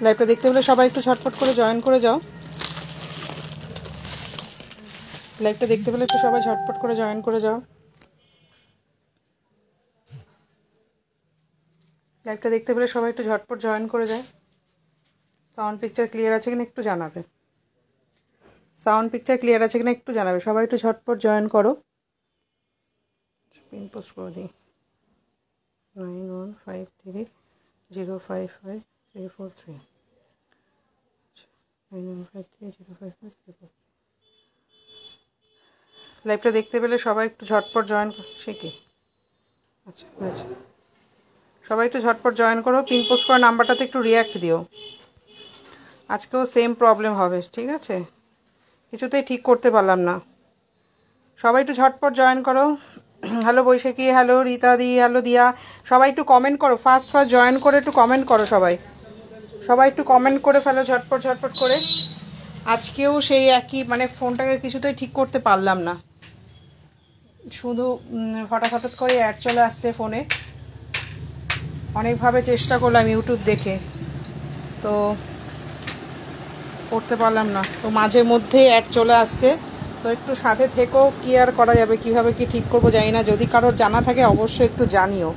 লাইভটা দেখতে হলে সবাই একটু ঝটপট করে জয়েন করে যাও। লাইভটা দেখতে পেলে একটু সবাই ঝটপট করে জয়েন করে যাও। লাইভটা দেখতে পেলে সবাই একটু ঝটপট জয়েন করে যায়। সাউন্ড পিকচার ক্লিয়ার আছে কিনা একটু জানাবে। সাউন্ড পিকচার ক্লিয়ার আছে কিনা একটু জানাবে। সবাই একটু ঝটপট জয়েন করো। পিন পোস্ট করে দিই 9153055053। 9153055053। লাইভটা দেখতে পেলে সবাই একটু ঝটপট জয়েন সে কি আচ্ছা আচ্ছা সবাই একটু ঝটপট জয়েন করো। পিন পোস্ট করা নাম্বারটাতে একটু রিঅ্যাক্ট দিও। আজকেও সেম প্রবলেম হবে, ঠিক আছে? কিছুতেই ঠিক করতে পারলাম না। সবাই একটু ঝটপট জয়েন করো। হ্যালো বৈশাখী, হ্যালো রীতা দি, হ্যালো দিয়া। সবাই একটু কমেন্ট করো, ফার্স্ট জয়েন করে একটু কমেন্ট করো। সবাই একটু কমেন্ট করে ফেলো ঝটপট ঝটপট করে। আজকেও সেই একই, মানে ফোনটাকে কিছুতেই ঠিক করতে পারলাম না। শুধু হঠাৎ করে অ্যাড চলে আসছে ফোনে। অনেকভাবে চেষ্টা করলাম ইউটিউব দেখে, তো করতে পারলাম না। তো মাঝে মধ্যেই অ্যাড চলে আসছে, তো একটু সাথে থেকেও কি আর করা যাবে, কিভাবে কি ঠিক করবো জানি না। যদি কারোর জানা থাকে অবশ্যই একটু জানিও।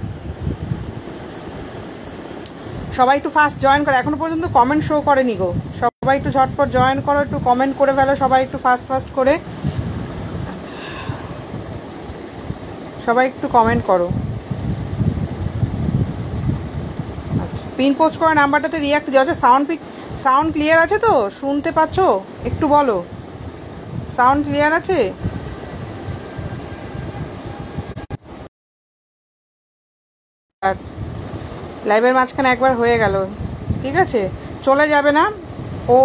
সবাই একটু ফার্স্ট জয়েন করো। এখনো পর্যন্ত কমেন্ট শো করেনি গো। সবাই একটু ঝটপট জয়েন করো, একটু কমেন্ট করে ফেলো। সবাই একটু ফার্স্ট করে সবাই একটু কমেন্ট করো। আচ্ছা, পিন পোস্ট করা নাম্বারটাতে রিঅ্যাক্ট দেওয়া আছে। সাউন্ড ক্লিয়ার আছে তো? শুনতে পাচ্ছ? একটু বলো, সাউন্ড ক্লিয়ার আছে? আর লাইভের মাঝখানে একবার হয়ে গেল, ঠিক আছে, চলে যাবে না। ও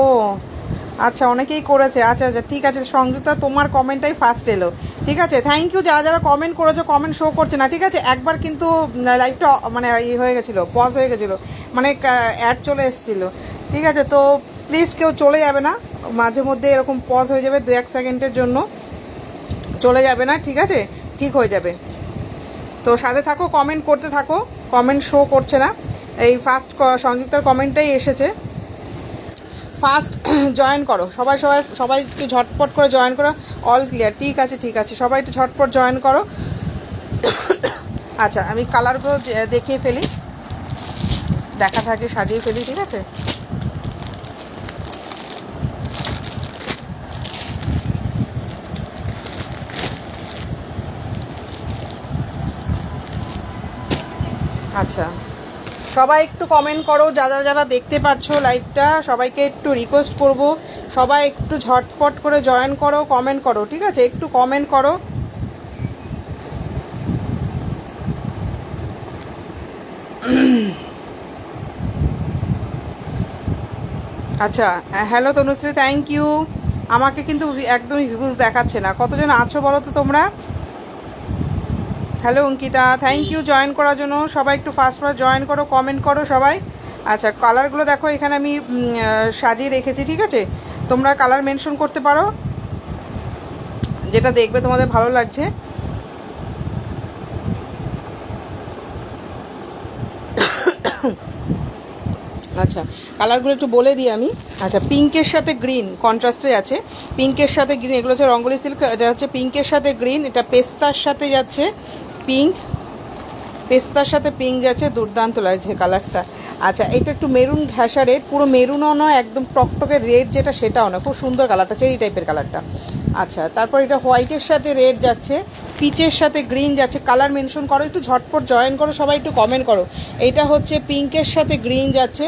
আচ্ছা, অনেকেই করেছে। আচ্ছা আচ্ছা ঠিক আছে সংযুক্তা, তোমার কমেন্টটাই ফার্স্ট এলো, ঠিক আছে। থ্যাংক ইউ যারা যারা কমেন্ট করেছো। কমেন্ট শো করছে না, ঠিক আছে। একবার কিন্তু লাইভটা মানে হয়ে গেছিলো, পজ হয়ে গেছিলো, মানে অ্যাড চলে এসেছিলো, ঠিক আছে। তো প্লিজ কেউ চলে যাবে না, মাঝে মধ্যে এরকম পজ হয়ে যাবে 2-1 সেকেন্ডের জন্য, চলে যাবে না, ঠিক আছে, ঠিক হয়ে যাবে। তো সাথে থাকো, কমেন্ট করতে থাকো। কমেন্ট শো করছে না, এই ফার্স্ট সংযুক্তার কমেন্টটাই এসেছে। ফার্স্ট জয়েন করো সবাই একটু ঝটপট করে জয়েন করো। অল ক্লিয়ার, ঠিক আছে সবাই একটু ঝটপট জয়েন করো। আচ্ছা, আমি কালারগুলো দেখিয়ে ফেলি, দেখা থাকে সাজিয়ে ফেলি, ঠিক আছে। আচ্ছা, সবাই একটু কমেন্ট করো। যারা যারা দেখতে পাচ্ছ লাইভটা, সবাইকে একটু রিকোয়েস্ট করব, সবাই একটু ঝটপট করে জয়েন করো, কমেন্ট করো, ঠিক আছে। একটু কমেন্ট করো। আচ্ছা, হ্যালো তনুশ্রী, থ্যাংক ইউ। আমাকে কিন্তু একদমই ভিউজ দেখাচ্ছে না। কতজন আছো বলো তো তোমরা? Hello Ankita, thank you join করার জন্য। সবাই একটু ফার্স্ট জয়েন করো, কমেন্ট করো সবাই। আচ্ছা, কালারগুলো দেখো এখানে আমি সাজিয়ে রেখেছি, ঠিক আছে। তোমরা কালার মেনশন করতে পারো, যেটা দেখবে তোমাদের ভালো লাগছে। আচ্ছা, কালারগুলো একটু বলে দিই আমি। আচ্ছা, পিঙ্কের সাথে গ্রিন কন্ট্রাস্টে আছে, পিঙ্কের সাথে গ্রিন, এগুলো হচ্ছে রঙ্গোলি সিল্ক। এটা হচ্ছে পিঙ্কের সাথে গ্রিন, এটা পেস্তার সাথে যাচ্ছে পিঙ্ক, পেস্তার সাথে পিঙ্ক যাচ্ছে, দুর্দান্ত লাগছে কালারটা। আচ্ছা, এটা একটু মেরুন ঘেঁষা রেড, পুরো মেরুনও নয়, একদম টকটকে রেড যেটা সেটাও না, খুব সুন্দর কালারটা, চেরি টাইপের কালারটা। আচ্ছা, তারপর এটা হোয়াইটের সাথে রেড যাচ্ছে, পিচের সাথে গ্রিন যাচ্ছে। কালার মেনশন করো, একটু ঝটপট জয়েন করো, সবাই একটু কমেন্ট করো। এটা হচ্ছে পিঙ্কের সাথে গ্রিন যাচ্ছে,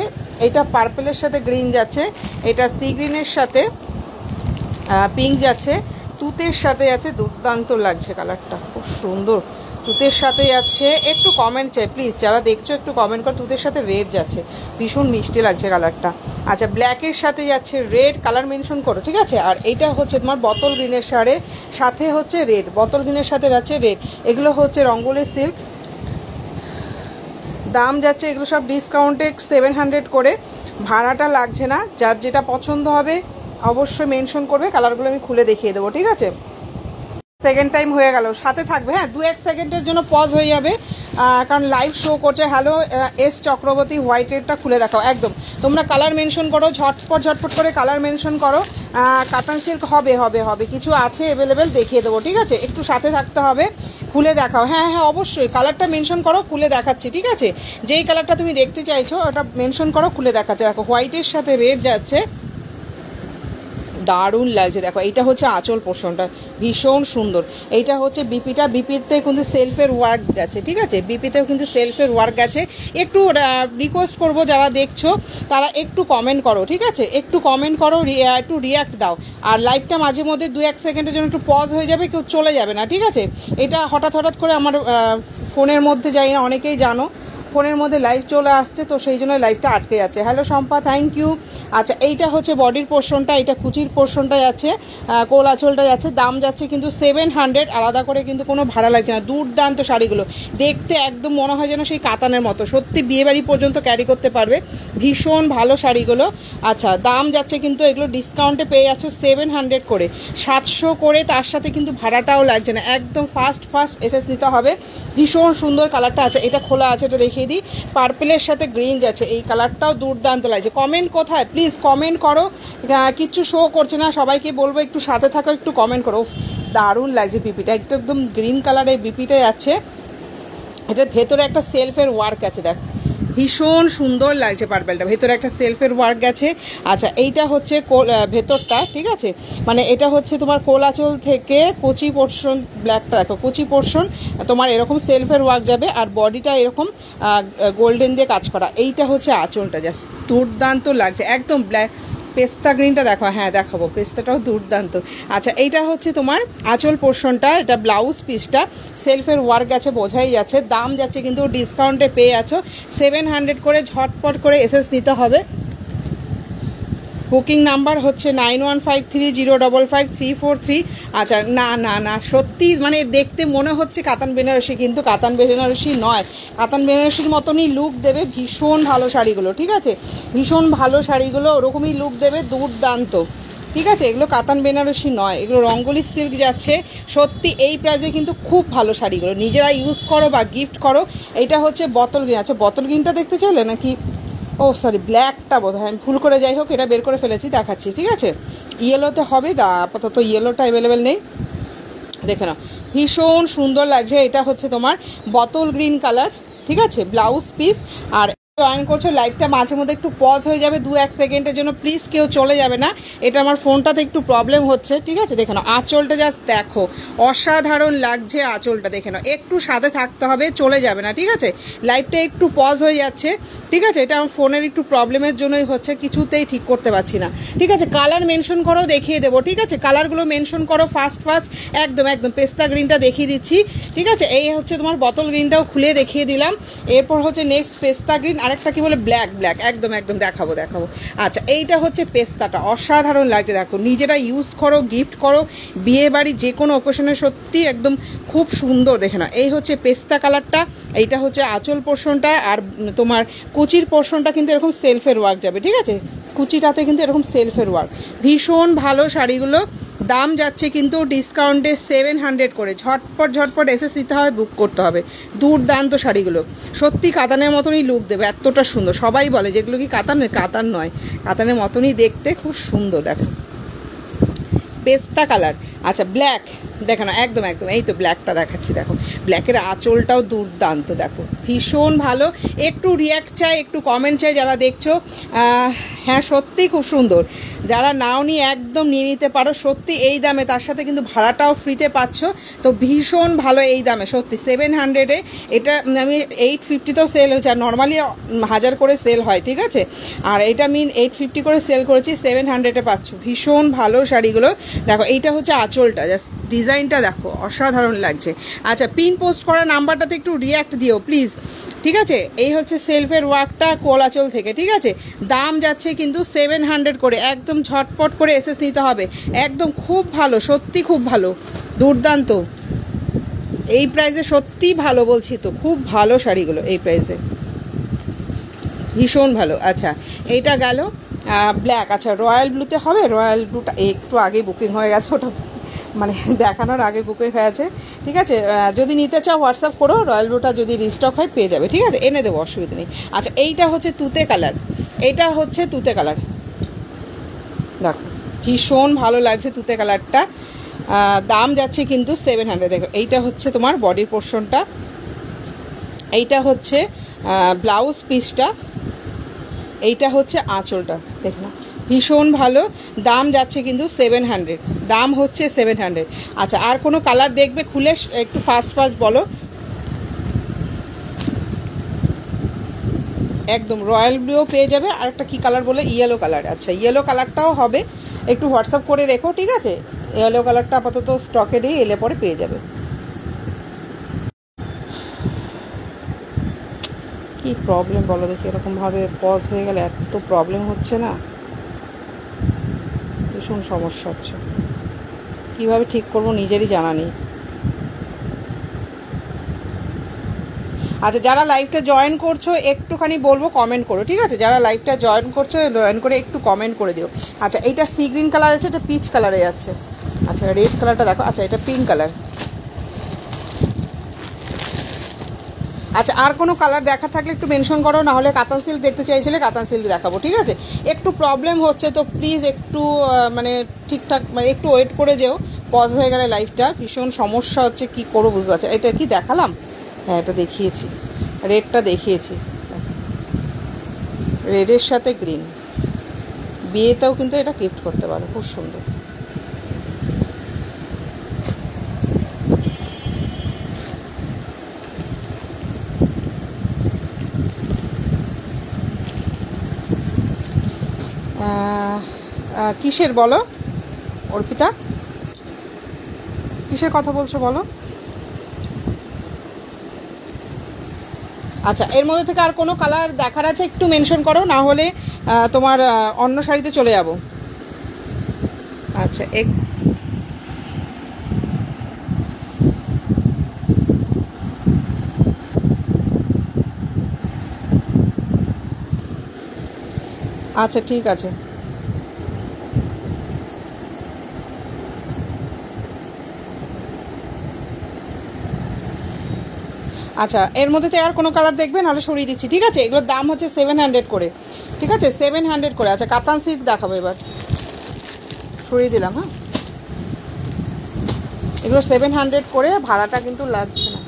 এটা পার্পেলের সাথে গ্রিন যাচ্ছে, এটা সি গ্রিনের সাথে পিঙ্ক যাচ্ছে, তুতের সাথে যাচ্ছে, দুর্দান্ত লাগছে কালারটা, খুব সুন্দর। তুতের সাথে যাচ্ছে, একটু কমেন্ট চাই প্লিজ, যারা দেখছো একটু কমেন্ট করো। তুতের সাথে রেড যাচ্ছে, ভীষণ মিষ্টি লাগছে কালারটা। আচ্ছা, ব্ল্যাকের সাথে যাচ্ছে রেড, কালার মেনশন করো, ঠিক আছে। আর এইটা হচ্ছে তোমার বোতল গ্রিনের সাথে হচ্ছে রেড, বোতল গ্রিনের সাথে যাচ্ছে রেড। এগুলো হচ্ছে রঙ্গোলি সিল্ক, দাম যাচ্ছে এগুলো সব ডিসকাউন্টে 700 করে, ভাড়াটা লাগছে না। যার যেটা পছন্দ হবে অবশ্যই মেনশন করবে, কালারগুলো আমি খুলে দেখিয়ে দেবো, ঠিক আছে। সেকেন্ড টাইম হয়ে গেল, সাথে থাকবে, হ্যাঁ 2-1 সেকেন্ডের জন্য পজ হয়ে যাবে। কারণ লাইভ শো করছে। হ্যালো এস চক্রবর্তী, হোয়াইট রেডটা খুলে দেখাও। একদম তোমরা কালার মেনশন করো, ঝটপট করে কালার মেনশন করো। কাতান সিল্ক হবে কিছু আছে অ্যাভেলেবেল, দেখিয়ে দেবো, ঠিক আছে? একটু সাথে থাকতে হবে। খুলে দেখাও। হ্যাঁ অবশ্যই কালারটা মেনশন করো, খুলে দেখাচ্ছি, ঠিক আছে? যেই কালারটা তুমি দেখতে চাইছো ওটা মেনশন করো, খুলে দেখাচ্ছে। দেখো হোয়াইটের সাথে রেড যাচ্ছে, দারুণ লাগছে। দেখো এইটা হচ্ছে আঁচল পোর্শনটা, ভীষণ সুন্দর। এইটা হচ্ছে বিপিতে কিন্তু সেলফের ওয়ার্ক গেছে, ঠিক আছে? বিপিতেও কিন্তু সেলফের ওয়ার্ক গেছে। একটু রিকোয়েস্ট করব যারা দেখছো তারা একটু কমেন্ট করো, ঠিক আছে? একটু কমেন্ট করো, একটু রিয়াক্ট দাও। আর লাইভটা মাঝে মধ্যে 2-1 সেকেন্ডের জন্য একটু পজ হয়ে যাবে, কেউ চলে যাবে না, ঠিক আছে? এটা হঠাৎ করে আমার ফোনের মধ্যে যাই না, অনেকেই জানো ফোনের মধ্যে লাইভ চলে আসছে, তো সেই জন্য লাইভটা আটকে যাচ্ছে। Hello Shampa, thank you. আচ্ছা এইটা হচ্ছে বডির পোর্শনটা, এটা কুচির পোর্শনটা যাচ্ছে, কোল আঁচলটা যাচ্ছে। দাম যাচ্ছে কিন্তু 700, আলাদা করে কিন্তু কোনো ভাড়া লাগছে না। দুর্দান্ত শাড়িগুলো দেখতে একদম মনে হয় যেন সেই কাতানের মতো, সত্যি বিয়েবাড়ি পর্যন্ত ক্যারি করতে পারবে, ভীষণ ভালো শাড়িগুলো। আচ্ছা দাম যাচ্ছে কিন্তু এগুলো ডিসকাউন্টে পেয়ে যাচ্ছে 700 করে, 700 করে, তার সাথে কিন্তু ভাড়াটাও লাগছে না। একদম ফাস্ট এসএস নিতে হবে। ভীষণ সুন্দর কালারটা আছে, এটা খোলা আছে, এটা দেখিয়ে দিই। পার্পেলের সাথে গ্রিন যাচ্ছে, এই কালারটাও দুর্দান্ত লাগছে। কমেন্ট কোথায় প্লিজ কমেন্ট করো, কিচ্ছু শো করছে না। সবাইকে বলবো একটু সাথে থাকো, একটু কমেন্ট করো। দারুণ লাগছে বিপিটা, একদম গ্রিন কালারের বিপিটা যাচ্ছে। এটার ভেতরে একটা সেলফের ওয়ার্ক আছে, দেখ ভীষণ সুন্দর লাগছে পার্পেলটা, ভেতরে একটা সেলফের ওয়ার্ক গেছে। আচ্ছা এইটা হচ্ছে ভেতরটা, ঠিক আছে? মানে এটা হচ্ছে তোমার কোল আঁচল থেকে কুচি পোর্শন, ব্ল্যাকটা দেখো কুচি পোর্শন তোমার এরকম সেলফের ওয়ার্ক যাবে, আর বডিটা এরকম গোল্ডেন দিয়ে কাজ করা। এইটা হচ্ছে আঁচলটা, জাস্ট দুর্দান্ত লাগছে, একদম ব্ল্যাক পেস্তা গ্রিনটা দেখো, হ্যাঁ দেখাবো, পেস্তাটাও দুর্দান্ত। আচ্ছা এইটা হচ্ছে তোমার আঁচল পোর্শনটা, এটা ব্লাউজ পিসটা সেলফের ওয়ার্ক গেছে, বোঝাই যাচ্ছে। দাম যাচ্ছে কিন্তু ডিসকাউন্টে পেয়ে আছো 700 করে, ঝটপট করে এসএস নিতে হবে। বুকিং নাম্বার হচ্ছে 9153055343। আচ্ছা না সত্যি মানে দেখতে মনে হচ্ছে কাতান বেনারসি, কিন্তু কাতান বেনারসি নয়, কাতান বেনারসির মতনই লুক দেবে। ভীষণ ভালো শাড়িগুলো, ঠিক আছে? ভীষণ ভালো শাড়িগুলো ওরকমই লুক দেবে, দুর্দান্ত, ঠিক আছে? এগুলো কাতান বেনারসি নয়, এগুলো রঙ্গোলি সিল্ক যাচ্ছে। সত্যি এই প্রাইসে কিন্তু খুব ভালো শাড়িগুলো, নিজেরা ইউজ করো বা গিফট করো। এটা হচ্ছে বোতল গ্রিন। আচ্ছা বোতল গ্রিনটা দেখতে চাইলে নাকি? ও সরি, ব্ল্যাকটা বোধ হয় আমি ভুল করে, যাই হোক এটা বের করে ফেলেছি, দেখাচ্ছি, ঠিক আছে? ইয়েলোতে হবে, আপাতত ইয়েলোটা অ্যাভেলেবেল নেই, দেখে নাও। ভীষণ সুন্দর লাগছে। এটা হচ্ছে তোমার বোতল গ্রিন কালার, ঠিক আছে? Blouse piece. আর জয়েন করছো লাইভটা মাঝে মধ্যে একটু পজ হয়ে যাবে 2-1 সেকেন্ডের জন্য, প্লিজ কেউ চলে যাবে না। এটা আমার ফোনটাতে একটু প্রবলেম হচ্ছে, ঠিক আছে? দেখে নাও আঁচলটা, জাস্ট দেখো অসাধারণ লাগছে আঁচলটা, দেখে নাও। একটু সাথে থাকতে হবে, চলে যাবে না, ঠিক আছে? লাইভটা একটু পজ হয়ে যাচ্ছে, ঠিক আছে? এটা আমার ফোনের একটু প্রবলেমের জন্যই হচ্ছে, কিছুতেই ঠিক করতে পারছি না, ঠিক আছে? কালার মেনশন করো, দেখিয়ে দেবো, ঠিক আছে? কালারগুলো মেনশন করো ফাস্ট একদম পেস্তা গ্রিনটা দেখিয়ে দিচ্ছি, ঠিক আছে? এই হচ্ছে তোমার বোতল গ্রিনটাও খুলে দেখিয়ে দিলাম। এরপর হচ্ছে নেক্সট পেস্তা গ্রিন, আরেকটা কি বলে ব্ল্যাক একদম দেখাবো। আচ্ছা এইটা হচ্ছে পেস্তাটা, অসাধারণ লাগছে, দেখো নিজেরা ইউজ করো, গিফট করো, বিয়ে বাড়ি যে কোনো অকেশনে, সত্যি একদম খুব সুন্দর, দেখে না। এই হচ্ছে পেস্তা কালারটা, এইটা হচ্ছে আঁচল পোর্শনটা, আর তোমার কুচির পোর্শনটা কিন্তু এরকম সেলফের ওয়ার্ক যাবে, ঠিক আছে? কুচিটাতে কিন্তু এরকম সেলফের ওয়ার্ক, ভীষণ ভালো শাড়িগুলো। দাম যাচ্ছে কিন্তু ডিসকাউন্টে 700 করে, ঝটপট এসএস দিতে হবে, বুক করতে হবে। দুর্দান্ত শাড়িগুলো, সত্যি কাতানের মতনই লুক দেবে, এতটা সুন্দর। সবাই বলে যেগুলো কি কাতান নয়, কাতানের মতনই দেখতে, খুব সুন্দর। দেখো পেস্তা কালার। আচ্ছা ব্ল্যাক দেখো না, একদম এই তো ব্ল্যাকটা দেখাচ্ছি, দেখো ব্ল্যাকের আঁচলটাও দুর্দান্ত, দেখো ভীষণ ভালো। একটু রিয়াক্ট চাই, একটু কমেন্ট চাই যারা দেখছো। হ্যাঁ সত্যিই খুব সুন্দর, যারা নাও নি একদম নিয়ে নিতে পারো, সত্যি এই দামে, তার সাথে কিন্তু ভাড়াটাও ফ্রিতে পাচ্ছ, তো ভীষণ ভালো এই দামে, সত্যি 700-এ। এটা আমি 850-তেও সেল হয়েছে, আর নর্মালি 1000 করে সেল হয়, ঠিক আছে? আর এটা আমি 850 করে সেল করেছি, 700-এ পাচ্ছ, ভীষণ ভালো শাড়িগুলো। দেখো এইটা হচ্ছে আঁচলটা, জাস্ট ডিজাইনটা দেখো অসাধারণ লাগছে। আচ্ছা পিন পোস্ট করা নাম্বারটাতে একটু রিয়াক্ট দিও প্লিজ, ঠিক আছে? এই হচ্ছে সেলফের ওয়ার্কটা কোলাচল থেকে, ঠিক আছে? দাম যাচ্ছে কিন্তু 700 করে, একদম ঝটপট করে এসএস নিতে হবে, একদম খুব ভালো, সত্যি খুব ভালো, দুর্দান্ত এই প্রাইসে, সত্যি ভালো বলছি তো, খুব ভালো শাড়িগুলো এই প্রাইসে, ভীষণ ভালো। আচ্ছা এইটা গেল ব্ল্যাক। আচ্ছা রয়্যাল ব্লুতে হবে, রয়্যাল ব্লুটা একটু আগেই বুকিং হয়ে গেছে, ওটা মানে দেখানোর আগে বুকে হয়ে আছে, ঠিক আছে। যদি নিতে চাও হোয়াটসঅ্যাপ করো, রয়্যাল ব্লুটা যদি রিস্টক হয় পেয়ে যাবে, ঠিক আছে, এনে দেবো, অসুবিধা নেই। আচ্ছা এইটা হচ্ছে তুতে কালার, এইটা হচ্ছে তুতে কালার, দেখো ভীষণ ভালো লাগছে তুতে কালারটা। দাম যাচ্ছে কিন্তু 700। দেখো এইটা হচ্ছে তোমার বডির পোর্শনটা, এইটা হচ্ছে ব্লাউজ পিসটা, এইটা হচ্ছে আঁচলটা, দেখো না ভীষণ ভালো। দাম যাচ্ছে কিন্তু 700, দাম হচ্ছে 700। আচ্ছা আর কোনো কালার দেখবে খুলে একটু ফাস্ট বলো। একদম রয়্যাল ব্লুও পেয়ে যাবে, আর একটা কী কালার বলে, ইয়েলো কালার। আচ্ছা ইয়েলো কালারটাও হবে, একটু হোয়াটসঅ্যাপ করে রেখো, ঠিক আছে। ইয়েলো কালারটা আপাতত স্টকে নেই, এলে পরে পেয়ে যাবে। কি প্রবলেম বলো দেখি, এরকমভাবে পজ হয়ে গেলে এত প্রবলেম হচ্ছে না, ভীষণ সমস্যা হচ্ছে, কীভাবে ঠিক করবো নিজেরই জানা নেই। আচ্ছা যারা লাইভটা জয়েন করছো একটুখানি বলবো কমেন্ট করো, ঠিক আছে, যারা লাইভটা জয়েন করছো জয়েন করে একটু কমেন্ট করে দিও। আচ্ছা এইটা সি গ্রিন কালার আছে, এটা পিচ কালারে যাচ্ছে। আচ্ছা রেড কালারটা দেখো, আচ্ছা এটা পিঙ্ক কালার। আচ্ছা আর কোনো কালার দেখার থাকলে একটু মেনশন করো, না হলে কাতান সিল্ক দেখতে চাইছিলে কাতান সিল্ক দেখাবো, ঠিক আছে। একটু প্রবলেম হচ্ছে তো প্লিজ একটু মানে ঠিকঠাক মানে একটু ওয়েট করে যেও, পজ হয়ে গেলে লাইভটা ভীষণ সমস্যা হচ্ছে, কি করবো বুঝতে পারছি। এটা কি দেখালাম? হ্যাঁ এটা দেখিয়েছি, রেডটা দেখিয়েছি, রেডের সাথে গ্রিন, বিয়েতেও কিন্তু এটা গিফট করতে পারো, খুব সুন্দর। কিসের বলো অর্পিতা, কিসের কথা বলছো বলো? আচ্ছা এর মধ্যে থেকে আর কোনো কালার দেখার আছে একটু মেনশন করো, না হলে তোমার অন্য শাড়িতে চলে যাব। আচ্ছা আচ্ছা ঠিক আছে। আচ্ছা এর মধ্যে তো আর কোনো কালার দেখবে, নাহলে সরিয়ে দিচ্ছি, ঠিক আছে। এগুলোর দাম হচ্ছে 700 করে, ঠিক আছে, 700 করে। আচ্ছা কাতান সিল্ক দেখাবো এবার, সরিয়ে দিলাম। হ্যাঁ এগুলো 700 করে, ভাড়াটা কিন্তু লাগছে না।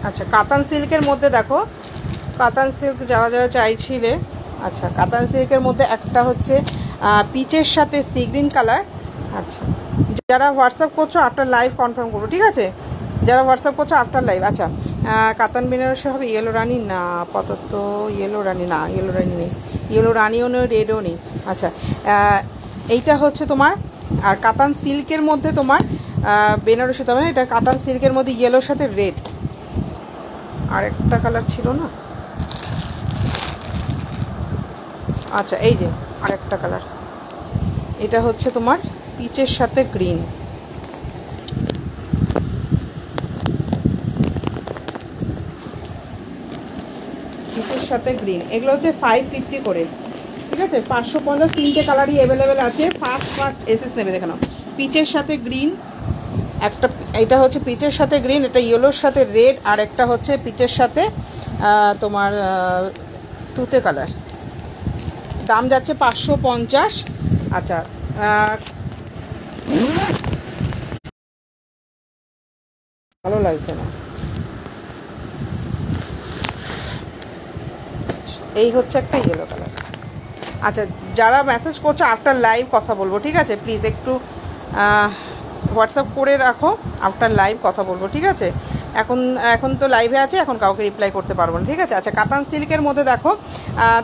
আচ্ছা কাতান সিল্কের মধ্যে দেখো, কাতান সিল্ক যারা যারা চাইছিলে, আচ্ছা কাতান সিল্কের মধ্যে একটা হচ্ছে পিচের সাথে সি গ্রিন কালার। আচ্ছা যারা হোয়াটসঅ্যাপ করছো আফটার লাইভ কনফার্ম করো, ঠিক আছে, যারা হোয়াটসঅ্যাপ করছো আফটার লাইভ। আচ্ছা কাতান বেনারসি হবে, ইয়েলো রানি না আপাতত, ইয়েলো রানি না, ইয়েলো রানি নেই, ইয়েলো রানিও নেই, রেডও নেই। আচ্ছা এইটা হচ্ছে তোমার, আর কাতান সিল্কের মধ্যে তোমার বেনারসি, তবে এটা কাতান সিল্কের মধ্যে ইয়েলোর সাথে রেড, আর একটা কালার ছিল না। আচ্ছা এই যে আরেকটা কালার, এটা হচ্ছে তোমার পিচের সাথে গ্রিন, পিচের সাথে গ্রিন। এগুলো হচ্ছে 550 করে, ঠিক আছে, 550, 3টে কালারই অ্যাভেলেবেল আছে। ফার্স্ট এসএস নেবে, দেখে নাও, পিচের সাথে গ্রিন একটা, এটা হচ্ছে পিচের সাথে গ্রিন, এটা ইয়েলোর সাথে রেড, আর একটা হচ্ছে পিচের সাথে তোমার তুতে কালার। দাম যাচ্ছে 550। আচ্ছা ভালো লাগছে না, এই হচ্ছে একটা ইয়েলো কালার। আচ্ছা যারা মেসেজ করছো আফটার লাইভ কথা বলবো, ঠিক আছে, প্লিজ একটু হোয়াটসঅ্যাপ করে রাখো, আফটার লাইভ কথা বলবো, ঠিক আছে। এখন এখন তো লাইভে আছে, এখন কাউকে রিপ্লাই করতে পারবো না, ঠিক আছে। আচ্ছা কাতান সিল্কের মধ্যে দেখো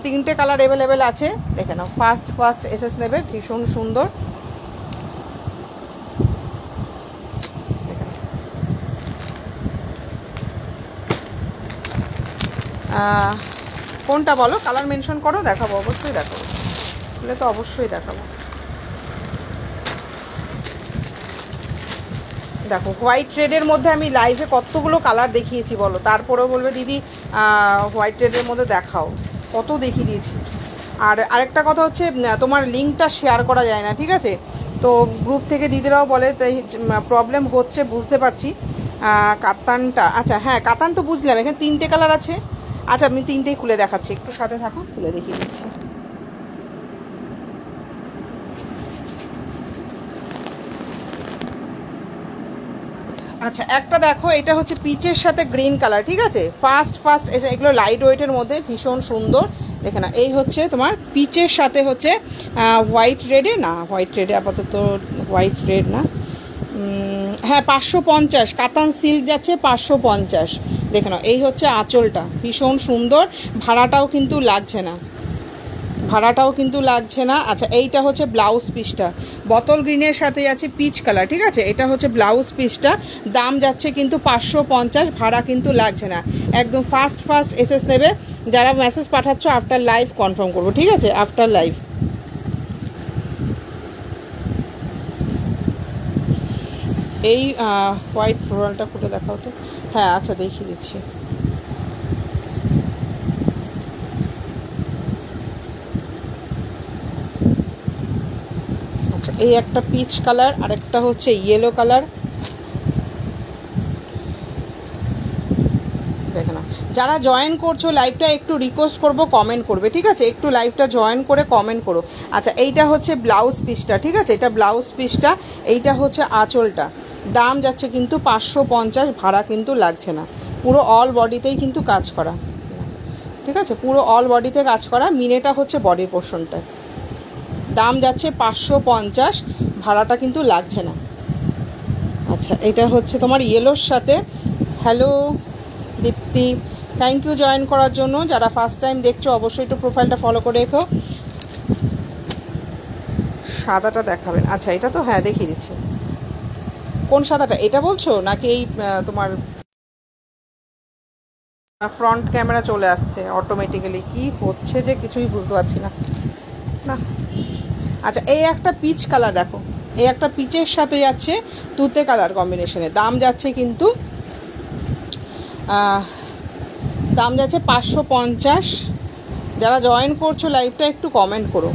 3টে কালার অ্যাভেলেবেল আছে, দেখে নাও। ফার্স্ট এসএস নেবে, ভীষণ সুন্দর। কোনটা বলো, কালার মেনশন করো, দেখাবো, অবশ্যই দেখাবো, বলে তো অবশ্যই দেখাবো। দেখো হোয়াইট রেডের মধ্যে আমি লাইভে কতগুলো কালার দেখিয়েছি বলো, তারপরেও বলবে দিদি হোয়াইট রেডের মধ্যে দেখাও, কত দেখিয়ে দিয়েছি। আর আরেকটা কথা হচ্ছে তোমার লিঙ্কটা শেয়ার করা যায় না, ঠিক আছে। তো গ্রুপ থেকে দিদিরাও বলে, তাই প্রবলেম হচ্ছে, বুঝতে পারছি। কাতানটা, আচ্ছা হ্যাঁ কাতান তো বুঝলাম, এখানে 3টে কালার আছে। আচ্ছা আমি 3টেই খুলে দেখাচ্ছি, একটু সাথে থাকো, খুলে দেখিয়ে দিচ্ছি। আচ্ছা একটা দেখো, এটা হচ্ছে পিচের সাথে গ্রিন কালার, ঠিক আছে। ফার্স্ট এগুলো লাইট ওয়েটের মধ্যে ভীষণ সুন্দর, দেখে না। এই হচ্ছে তোমার পিচের সাথে হচ্ছে হোয়াইট রেডে, না হোয়াইট রেডে আপাতত, হোয়াইট রেড না, হ্যাঁ 550 কাতান সিল্ক যাচ্ছে 550, দেখে নাও। এই হচ্ছে আঁচলটা, ভীষণ সুন্দর, ভাড়াটাও কিন্তু লাগছে না, আচ্ছা এইটা হচ্ছে ব্লাউজ পিসটা, বোতল গ্রিনের সাথে যাচ্ছে পিচ কালার, ঠিক আছে। এটা হচ্ছে ব্লাউজ পিসটা, দাম যাচ্ছে কিন্তু 550, ভাড়া কিন্তু লাগছে না। একদম ফার্স্ট এসএস নেবে, যারা মেসেজ পাঠাচ্ছ আফটার লাইভ কনফার্ম করবো, ঠিক আছে, আফটার লাইভ। এই হোয়াইট ফ্লোরালটা খুলে দেখাও তো, হ্যাঁ আচ্ছা দেখিয়ে দিচ্ছি। আচ্ছা এই একটা পিচ কালার, আর একটা হচ্ছে ইয়েলো কালার, দেখে না। যারা জয়েন করছো লাইভটা একটু রিকোয়েস্ট করবো কমেন্ট করবে, ঠিক আছে, একটু লাইভটা জয়েন করে কমেন্ট করো। আচ্ছা এইটা হচ্ছে ব্লাউজ পিসটা, ঠিক আছে, এটা ব্লাউজ পিসটা, এইটা হচ্ছে আঁচলটা, দাম যাচ্ছে কিন্তু 550, ভাড়া কিন্তু লাগছে না। পুরো অল বডিতেই কিন্তু কাজ করা, ঠিক আছে, পুরো অল বডিতে কাজ করা। মিনেটা হচ্ছে বডির পোর্শনটা, দাম যাচ্ছে 550, ভাড়াটা কিন্তু লাগছে না। আচ্ছা এটা হচ্ছে তোমার ইয়েলোর সাথে, hello Dipti, thank you join করার জন্য। যারা ফার্স্ট টাইম দেখছো অবশ্যই একটু প্রোফাইলটা ফলো করে রেখো। সাদাটা দেখাবেন, আচ্ছা এটা তো হ্যাঁ দেখিয়ে দিচ্ছি। কোন সাদাটা, এটা বলছো নাকি এই তোমার ফ্রন্ট ক্যামেরা চলে আসছে অটোমেটিক্যালি, কি হচ্ছে যে কিছুই বুঝতে পারছি না। আচ্ছা এই একটা পিচ কালার দেখো, এই একটা পিচের সাথে যাচ্ছে তুতে কালার কম্বিনেশনে, দাম যাচ্ছে কিন্তু 550। যারা জয়েন করছো লাইভটা একটু কমেন্ট করো।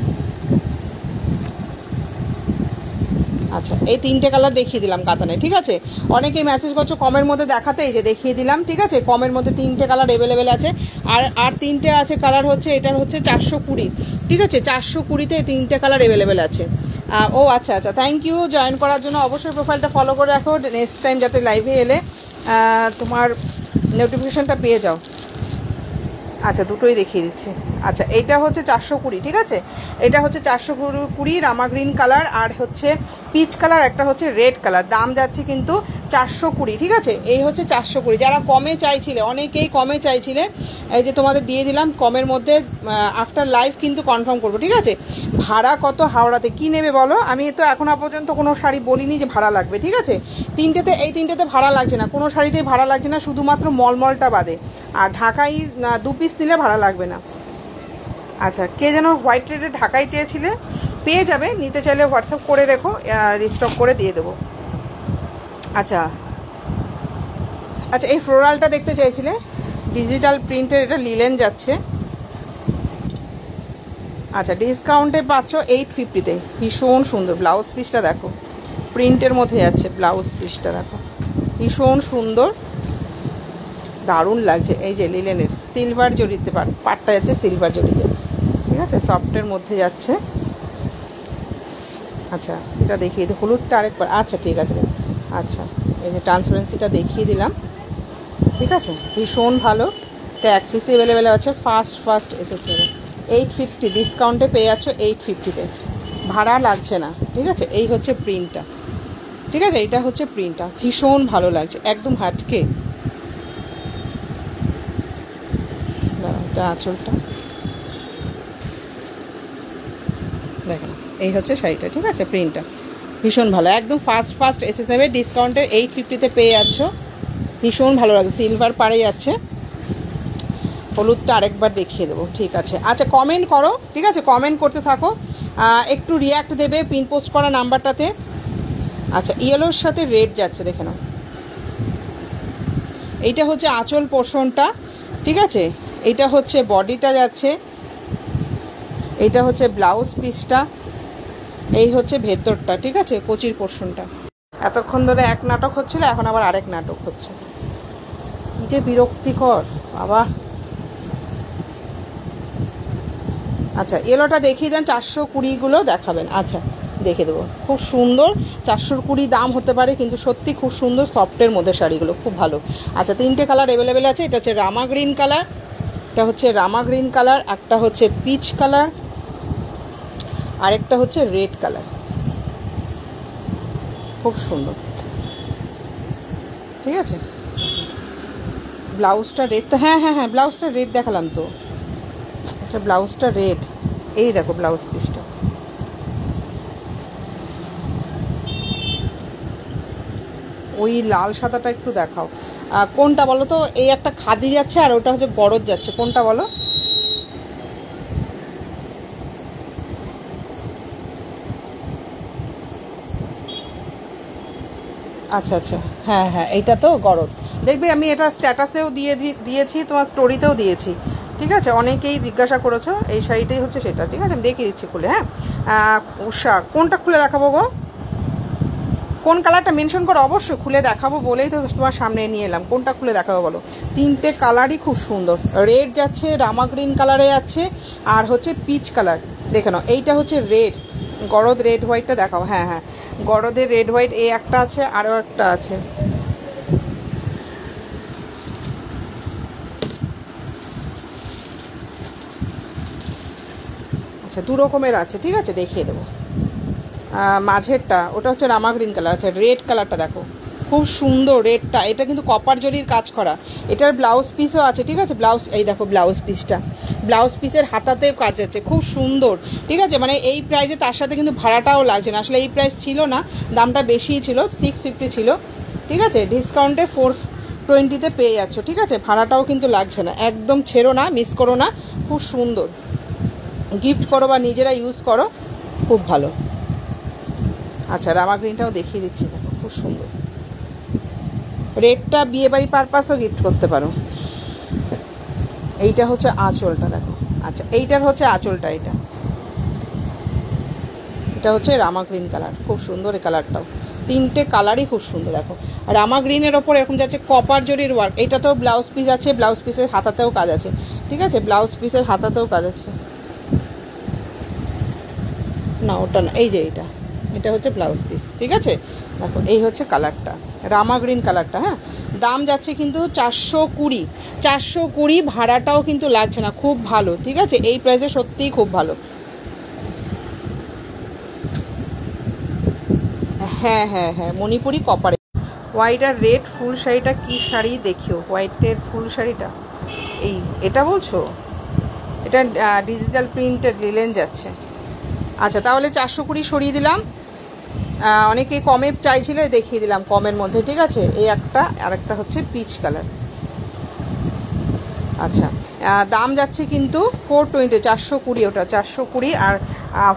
আচ্ছা এই 3টে কালার দেখিয়ে দিলাম কাতানে, ঠিক আছে। অনেকেই মেসেজ করছো কমের মধ্যে দেখাতে, এই যে দেখিয়ে দিলাম, ঠিক আছে। কমের মধ্যে 3টে কালার অ্যাভেলেবেল আছে, আর 3টে আছে কালার হচ্ছে, এটার হচ্ছে 420, ঠিক আছে, 420-তে 3টে কালার অ্যাভেলেবেল আছে। ও আচ্ছা থ্যাংক ইউ জয়েন করার জন্য। অবশ্যই প্রোফাইলটা ফলো করে রাখো, নেক্সট টাইম যাতে লাইভে এলে তোমার নোটিফিকেশনটা পেয়ে যাও। আচ্ছা দুটোই দেখিয়ে দিচ্ছি। আচ্ছা এইটা হচ্ছে 420, ঠিক আছে, এটা হচ্ছে 420 রামা গ্রিন কালার, আর হচ্ছে পিচ কালার, একটা হচ্ছে রেড কালার, দাম যাচ্ছে কিন্তু 420, ঠিক আছে। এই হচ্ছে 420। যারা কমে চাইছিলে, অনেকেই কমে চাইছিলে, এই যে তোমাদের দিয়ে দিলাম কমের মধ্যে, আফটার লাইভ কিন্তু কনফার্ম করবো, ঠিক আছে। ভাড়া কত হাওড়াতে, কি নেবে বলো, আমি তো এখনো পর্যন্ত কোনো শাড়ি বলিনি যে ভাড়া লাগবে, ঠিক আছে। এই তিনটেতে ভাড়া লাগছে না, কোনো শাড়িতেই ভাড়া লাগছে না, শুধুমাত্র মলমলটা বাদে। আর ঢাকাই 2 পিস নিলে ভাড়া লাগবে না। আচ্ছা কে যেন হোয়াইট রেডে ঢাকাই চেয়েছিলে, পেয়ে যাবে, নিতে চাইলে হোয়াটসঅ্যাপ করে রেখো, রিস্টক করে দিয়ে দেবো। আচ্ছা এই ফ্লোরালটা দেখতে চাইছিলে, ডিজিটাল প্রিন্টের, এটা লিলেন যাচ্ছে। আচ্ছা ডিসকাউন্টে পাচ্ছ 850-তে, ভীষণ সুন্দর। ব্লাউজ পিসটা দেখো, প্রিন্টের মধ্যে যাচ্ছে, ব্লাউজ পিসটা দেখো ভীষণ সুন্দর, দারুণ লাগছে। এই যে লিলেনের সিলভার জড়িতে পাটটা যাচ্ছে সিলভার জড়িতে, ঠিক আছে, সফটের মধ্যে যাচ্ছে। আচ্ছা এটা দেখিয়ে দিই, হলুদটা আরেকবার, আচ্ছা ঠিক আছে। আচ্ছা এই যে ট্রান্সপারেন্সিটা দেখিয়ে দিলাম, ঠিক আছে, ভীষণ ভালো। এটা 1 পিস অ্যাভেলেবেল আছে, ফার্স্ট এসেছে 850, ডিসকাউন্টে পেয়ে যাচ্ছ 850-তে, ভাড়া লাগছে না, ঠিক আছে। এই হচ্ছে প্রিন্টটা, ঠিক আছে, এইটা হচ্ছে প্রিন্টটা, ভীষণ ভালো লাগছে, একদম হাটকে। এটা আঁচলটা দেখেন, এই হচ্ছে শাড়িটা, ঠিক আছে। প্রিন্টটা ভীষণ ভালো, একদম ফার্স্ট এসএসএমের ডিসকাউন্টে 850-তে পেয়ে যাচ্ছ, ভীষণ ভালো লাগে। সিলভার পাড়ে যাচ্ছে, হলুদটা আরেকবার দেখিয়ে দেবো, ঠিক আছে। আচ্ছা কমেন্ট করো, ঠিক আছে, কমেন্ট করতে থাকো, একটু রিয়াক্ট দেবে পিন পোস্ট করা নাম্বারটাতে। আচ্ছা ইয়েলোর সাথে রেড যাচ্ছে, দেখে নাও। এইটা হচ্ছে আঁচল পোর্শনটা, ঠিক আছে। এইটা হচ্ছে বডিটা যাচ্ছে, এইটা হচ্ছে ব্লাউজ পিসটা, এই হচ্ছে ভেতরটা, ঠিক আছে, কচির পোর্শনটা। এতক্ষণ ধরে এক নাটক হচ্ছিল, এখন আবার আরেক নাটক হচ্ছে, কি যে বিরক্তিকর বাবা। আচ্ছা এলোটা দেখিয়ে দেন, 420গুলো দেখাবেন। আচ্ছা দেখে দেবো, খুব সুন্দর, 420 দাম হতে পারে, কিন্তু সত্যি খুব সুন্দর, সফটের মধ্যে শাড়িগুলো খুব ভালো। আচ্ছা 3টে কালার অ্যাভেলেবেল আছে, এটা হচ্ছে রামা গ্রিন কালার, এটা হচ্ছে রামা গ্রিন কালার, একটা হচ্ছে পিচ কালার, আরেকটা হচ্ছে রেড কালার, খুব সুন্দর, ঠিক আছে। ব্লাউজটা রেডটা, হ্যাঁ হ্যাঁ হ্যাঁ ব্লাউজটা রেড দেখালাম তো, এটা ব্লাউজটা রেড, এই দেখো ব্লাউজ পিসটা। ওই লাল সাদাটা একটু দেখাও, কোনটা বলো তো? এই একটা খাদি যাচ্ছে আর ওটা হচ্ছে গরজ যাচ্ছে, কোনটা বলো? আচ্ছা আচ্ছা, হ্যাঁ হ্যাঁ এইটা তো গরজ। দেখবে আমি এটা স্ট্যাটাসেও দিয়েছি, তোমার স্টোরিতেও দিয়েছি, ঠিক আছে। অনেকেই জিজ্ঞাসা করেছো, এই শাড়িটাই হচ্ছে সেটা, ঠিক আছে। আমি দেখিয়ে দিচ্ছি খুলে, হ্যাঁ। উষা, কোনটা খুলে দেখাবো গো? কোন কালারটা মেনশন করো, অবশ্যই খুলে দেখাবো বলেই তো তোমার সামনে নিয়ে এলাম। কোনটা খুলে দেখাবো বলো? 3টে কালারই খুব সুন্দর, রেড যাচ্ছে, রামা গ্রিন কালারে যাচ্ছে, আর হচ্ছে পিচ কালার। দেখে নাও, এইটা হচ্ছে রেড, গরদ রেড হোয়াইটটা দেখাও। হ্যাঁ হ্যাঁ গরদের রেড হোয়াইট, এই একটা আছে, আরও একটা আছে। আচ্ছা 2 রকমের আছে, ঠিক আছে, দেখিয়ে দেবো। মাঝেরটা ওটা হচ্ছে রামা গ্রিন কালার, আচ্ছা রেড কালারটা দেখো, খুব সুন্দর রেডটা। এটা কিন্তু কপার জরির কাজ করা, এটার ব্লাউজ পিসও আছে, ঠিক আছে। ব্লাউজ, এই দেখো ব্লাউজ পিসটা, ব্লাউজ পিসের হাতাতেও কাজ আছে, খুব সুন্দর, ঠিক আছে। মানে এই প্রাইসে তার সাথে কিন্তু ভাড়াটাও লাগছে না, আসলে এই প্রাইস ছিল না, দামটা বেশিই ছিল, 650 ছিল, ঠিক আছে। ডিসকাউন্টে 420-তে পেয়ে যাচ্ছ, ঠিক আছে। ভাড়াটাও কিন্তু লাগছে না, একদম ছেড়ো না, মিস করো না, খুব সুন্দর, গিফট করো বা নিজেরা ইউজ করো, খুব ভালো। আচ্ছা রামা গ্রিনটাও দেখিয়ে দিচ্ছি, দেখো খুব সুন্দর, রেডটা বিয়েবাড়ি পারপাসও গিফট করতে পারো। এইটা হচ্ছে আঁচলটা দেখো, আচ্ছা এইটার হচ্ছে আঁচলটা, এটা হচ্ছে রামা গ্রিন কালার, খুব সুন্দর এই কালারটাও। 3টে কালারই খুব সুন্দর দেখো। রামা গ্রিনের ওপর এরকম যাচ্ছে কপার জরির ওয়ার্ক, এইটা তো ব্লাউজ পিস আছে, ব্লাউজ পিসের হাতাতেও কাজ আছে, ঠিক আছে, ব্লাউজ পিসের হাতাতেও কাজ আছে। না ওটা না, এই যে এটা হচ্ছে ব্লাউজ পিস, ঠিক আছে। দেখো এই হচ্ছে কালারটা, রামা গ্রিন কালারটা, হ্যাঁ। দাম যাচ্ছে কিন্তু 420, ভাড়াটাও কিন্তু লাগছে না, খুব ভালো, ঠিক আছে। এই প্রাইসে সত্যিই খুব ভালো। হ্যাঁ হ্যাঁ হ্যাঁ মণিপুরি কপারে, হোয়াইট আর রেড ফুল শাড়িটা, কি শাড়ি দেখিও, হোয়াইটের ফুল শাড়িটা, এটা বলছো? এটা ডিজিটাল প্রিন্টের লিলেন যাচ্ছে। আচ্ছা তাহলে 420 সরিয়ে দিলাম, অনেকেই কমে চাইছিলে, দেখিয়ে দিলাম কমের মধ্যে, ঠিক আছে। এই একটা, আরেকটা হচ্ছে পিচ কালার। আচ্ছা দাম যাচ্ছে কিন্তু 420, 420, ওটা 420। আর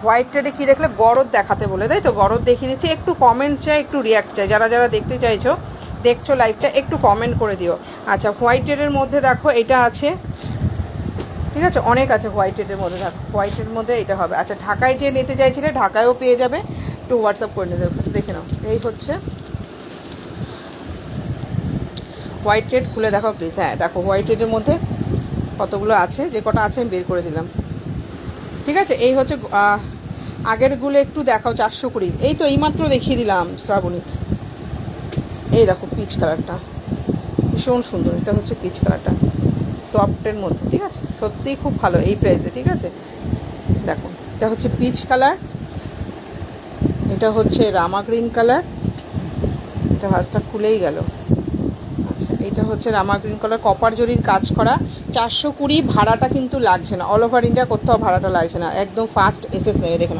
হোয়াইট রেডে কী দেখলে? গরদ দেখাতে বলে, তাই তো, গরদ দেখিয়ে দিচ্ছি। একটু কমেন্ট চাই, একটু রিয়াক্ট চাই, যারা যারা দেখতে চাইছো, দেখছো লাইভটা, একটু কমেন্ট করে দিও। আচ্ছা হোয়াইট রেডের মধ্যে দেখো এটা আছে, ঠিক আছে, অনেক আছে হোয়াইট রেডের মধ্যে, দেখো হোয়াইটের মধ্যে এটা হবে। আচ্ছা ঢাকায় যে নিতে চাইছিলে, ঢাকায়ও পেয়ে যাবে, একটু হোয়াটসঅ্যাপ করে নিতে, দেখে নাও। এই হচ্ছে হোয়াইট রেড, খুলে দেখো প্লিজ। হ্যাঁ দেখো হোয়াইট রেডের মধ্যে কতগুলো আছে, যে কটা আছে আমি বের করে দিলাম, ঠিক আছে। এই হচ্ছে আগেরগুলো একটু দেখাও, 420, এই তো এইমাত্র দেখিয়ে দিলাম শ্রাবণী। এই দেখো পিচ কালারটা, ভীষণ সুন্দর, এটা হচ্ছে পিচ কালারটা, সফটের মধ্যে, ঠিক আছে, সত্যিই খুব ভালো এই প্রাইসে, ঠিক আছে। দেখো এটা হচ্ছে পিচ কালার, এটা হচ্ছে রামা গ্রিন কালার, এটা ভাঁজটা খুলেই গেল। আচ্ছা এটা হচ্ছে রামা গ্রিন কালার কপার জরির কাজ করা, 420 ভাড়াটা কিন্তু লাগছে না, অল ওভার ইন্ডিয়া কোথাও ভাড়াটা লাগছে না, একদম ফাস্ট এসএস নেবে দেখুন।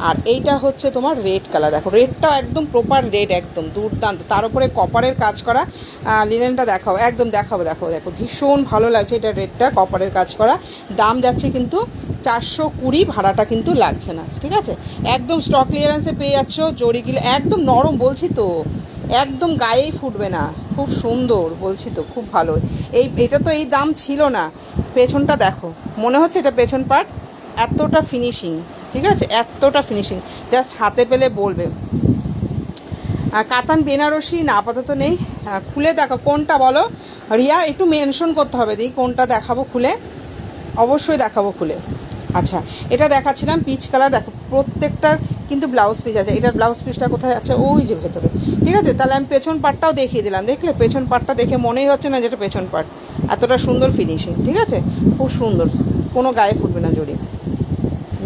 আর এইটা হচ্ছে তোমার রেড কালার, দেখো রেডটাও একদম প্রপার রেড, একদম দুর্দান্ত, তার উপরে কপারের কাজ করা। লিনেনটা দেখাও, একদম দেখাবো, দেখো দেখো ভীষণ ভালো লাগছে, এটা রেডটা কপারের কাজ করা। দাম যাচ্ছে কিন্তু 420, ভাড়াটা কিন্তু লাগছে না, ঠিক আছে। একদম স্টক ক্লিয়ারেন্সে পেয়ে যাচ্ছ, জরিগুলো একদম নরম, বলছি তো একদম গায়েই ফুটবে না, খুব সুন্দর, বলছি তো খুব ভালো। এটা তো এই দাম ছিল না। পেছনটা দেখো, মনে হচ্ছে এটা পেছন পার্ট, এতটা ফিনিশিং, ঠিক আছে, এতটা ফিনিশিং, জাস্ট হাতে পেলে বলবে। কাতান বেনারসি না আপাতত নেই, খুলে দেখো কোনটা বলো রিয়া, একটু মেনশন করতে হবে, দিই কোনটা দেখাবো খুলে, অবশ্যই দেখাবো খুলে। আচ্ছা, এটা দেখাচ্ছিলাম পিচ কালার, দেখো প্রত্যেকটার কিন্তু ব্লাউজ পিস আছে, এটার ব্লাউজ পিসটা কোথায় আছে, ওই যে ভেতরে, ঠিক আছে। তাহলে আমি পেছন পার্টটাও দেখিয়ে দিলাম, দেখলে পেছন পার্টটা দেখে মনেই হচ্ছে না যেটা পেছন পার্ট, এতটা সুন্দর ফিনিশিং, ঠিক আছে, খুব সুন্দর, কোনো গায়ে ফুটবে না জড়ি,